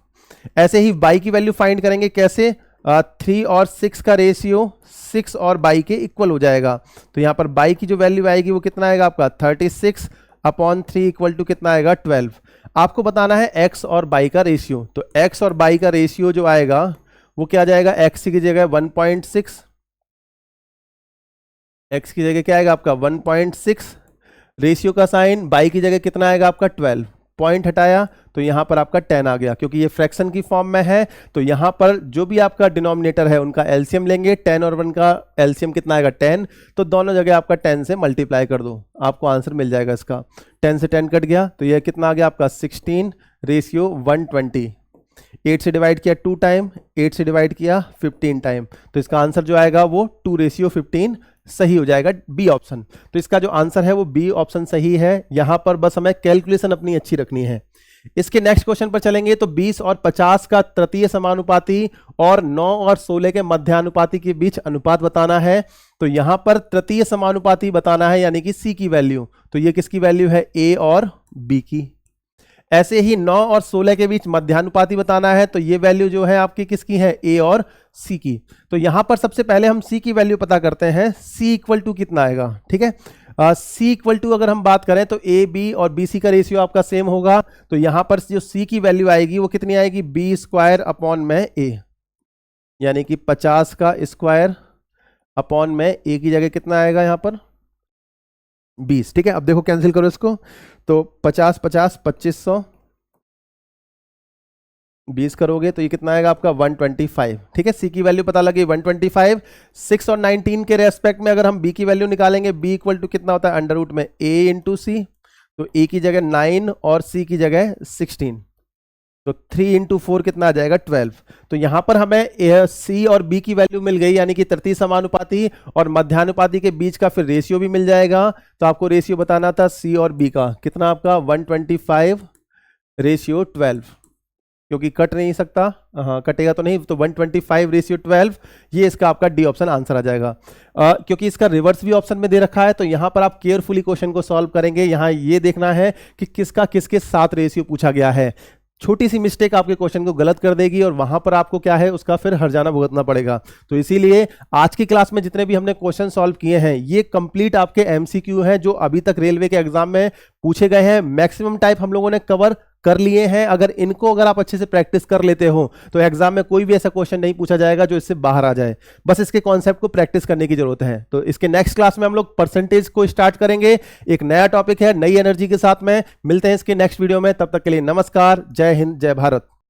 ऐसे ही y की वैल्यू फाइंड करेंगे कैसे, 3 और 6 का रेशियो 6 और y के इक्वल हो जाएगा, तो यहाँ पर y की जो वैल्यू आएगी वो कितना आएगा आपका 36/3 इक्वल टू कितना आएगा 12। आपको बताना है x और y का रेशियो, तो x और y का रेशियो जो आएगा वो क्या जाएगा, x की जगह 1.6 x की जगह क्या आएगा आपका 1.6, रेशियो का साइन बाई की जगह कितना आएगा आपका 12, पॉइंट हटाया तो यहां पर आपका 10 आ गया, क्योंकि ये फ्रैक्शन की फॉर्म में है तो यहां पर जो भी आपका डिनोमिनेटर है उनका एलसीएम लेंगे, 10 और 1 का एलसीएम कितना आएगा 10, तो दोनों जगह आपका 10 से मल्टीप्लाई कर दो, आपको आंसर मिल जाएगा इसका। 10 से 10 कट गया तो ये कितना आ गया आपका 16 रेशियो 120। 8 से डिवाइड किया 2 टाइम, 8 से डिवाइड किया 15 टाइम, तो इसका आंसर जो आएगा वो 2 रेशियो 15 सही हो जाएगा, बी ऑप्शन। तो इसका जो आंसर है वो बी ऑप्शन सही है। यहां पर बस हमें कैलकुलेशन अपनी अच्छी रखनी है। इसके नेक्स्ट क्वेश्चन पर चलेंगे तो 20 और 50 का तृतीय समानुपाती और 9 और 16 के मध्यानुपाती के बीच अनुपात बताना है। तो यहां पर तृतीय समानुपाती बताना है यानी कि सी की वैल्यू, तो ये किसकी वैल्यू है ए और बी की। ऐसे ही 9 और 16 के बीच मध्यानुपाती बताना है तो ये वैल्यू जो है आपकी किसकी है ए और सी की। तो यहां पर सबसे पहले हम सी की वैल्यू पता करते हैं, सी इक्वल टू कितना आएगा, ठीक है। सी इक्वल टू अगर हम बात करें तो ए बी और बी सी का रेशियो आपका सेम होगा, तो यहां पर जो सी की वैल्यू आएगी वो कितनी आएगी बी स्क्वायर अपॉन में ए, यानी कि 50 का स्क्वायर अपॉन में ए की जगह कितना आएगा यहां पर 20, ठीक है। अब देखो कैंसिल करो इसको, तो 50 50 2500 20 करोगे तो ये कितना आएगा आपका 125, ठीक है। सी की वैल्यू पता लगी 125। 6 और 19 के रेस्पेक्ट में अगर हम बी की वैल्यू निकालेंगे, बी इक्वल टू कितना होता है अंडर रूट में ए इंटू सी, तो ए की जगह 9 और सी की जगह 16, तो 3 इंटू 4 कितना आ जाएगा 12। तो यहां पर हमें सी और बी की वैल्यू मिल गई, यानी कि तृतीय समानुपाती और मध्यानुपाती के बीच का फिर रेशियो भी मिल जाएगा। तो आपको रेशियो बताना था सी और बी का, कितना आपका 125 रेशियो 12, क्योंकि कट नहीं सकता, हाँ कटेगा तो नहीं, तो 125 रेशियो 12, ये इसका आपका डी ऑप्शन आंसर आ जाएगा। क्योंकि इसका रिवर्स भी ऑप्शन में दे रखा है तो यहां पर आप केयरफुली क्वेश्चन को सॉल्व करेंगे। यहां ये देखना है कि किसका किसके साथ रेशियो पूछा गया है। छोटी सी मिस्टेक आपके क्वेश्चन को गलत कर देगी और वहां पर आपको क्या है उसका फिर हर्जाना भुगतना पड़ेगा। तो इसीलिए आज की क्लास में जितने भी हमने क्वेश्चन सॉल्व किए हैं ये कंप्लीट आपके एमसीक्यू हैं जो अभी तक रेलवे के एग्जाम में पूछे गए हैं। मैक्सिमम टाइप हम लोगों ने कवर कर लिए हैं। अगर आप अच्छे से प्रैक्टिस कर लेते हो तो एग्जाम में कोई भी ऐसा क्वेश्चन नहीं पूछा जाएगा जो इससे बाहर आ जाए। बस इसके कॉन्सेप्ट को प्रैक्टिस करने की जरूरत है। तो इसके नेक्स्ट क्लास में हम लोग परसेंटेज को स्टार्ट करेंगे। एक नया टॉपिक है, नई एनर्जी के साथ में मिलते हैं इसके नेक्स्ट वीडियो में। तब तक के लिए नमस्कार, जय हिंद, जय भारत।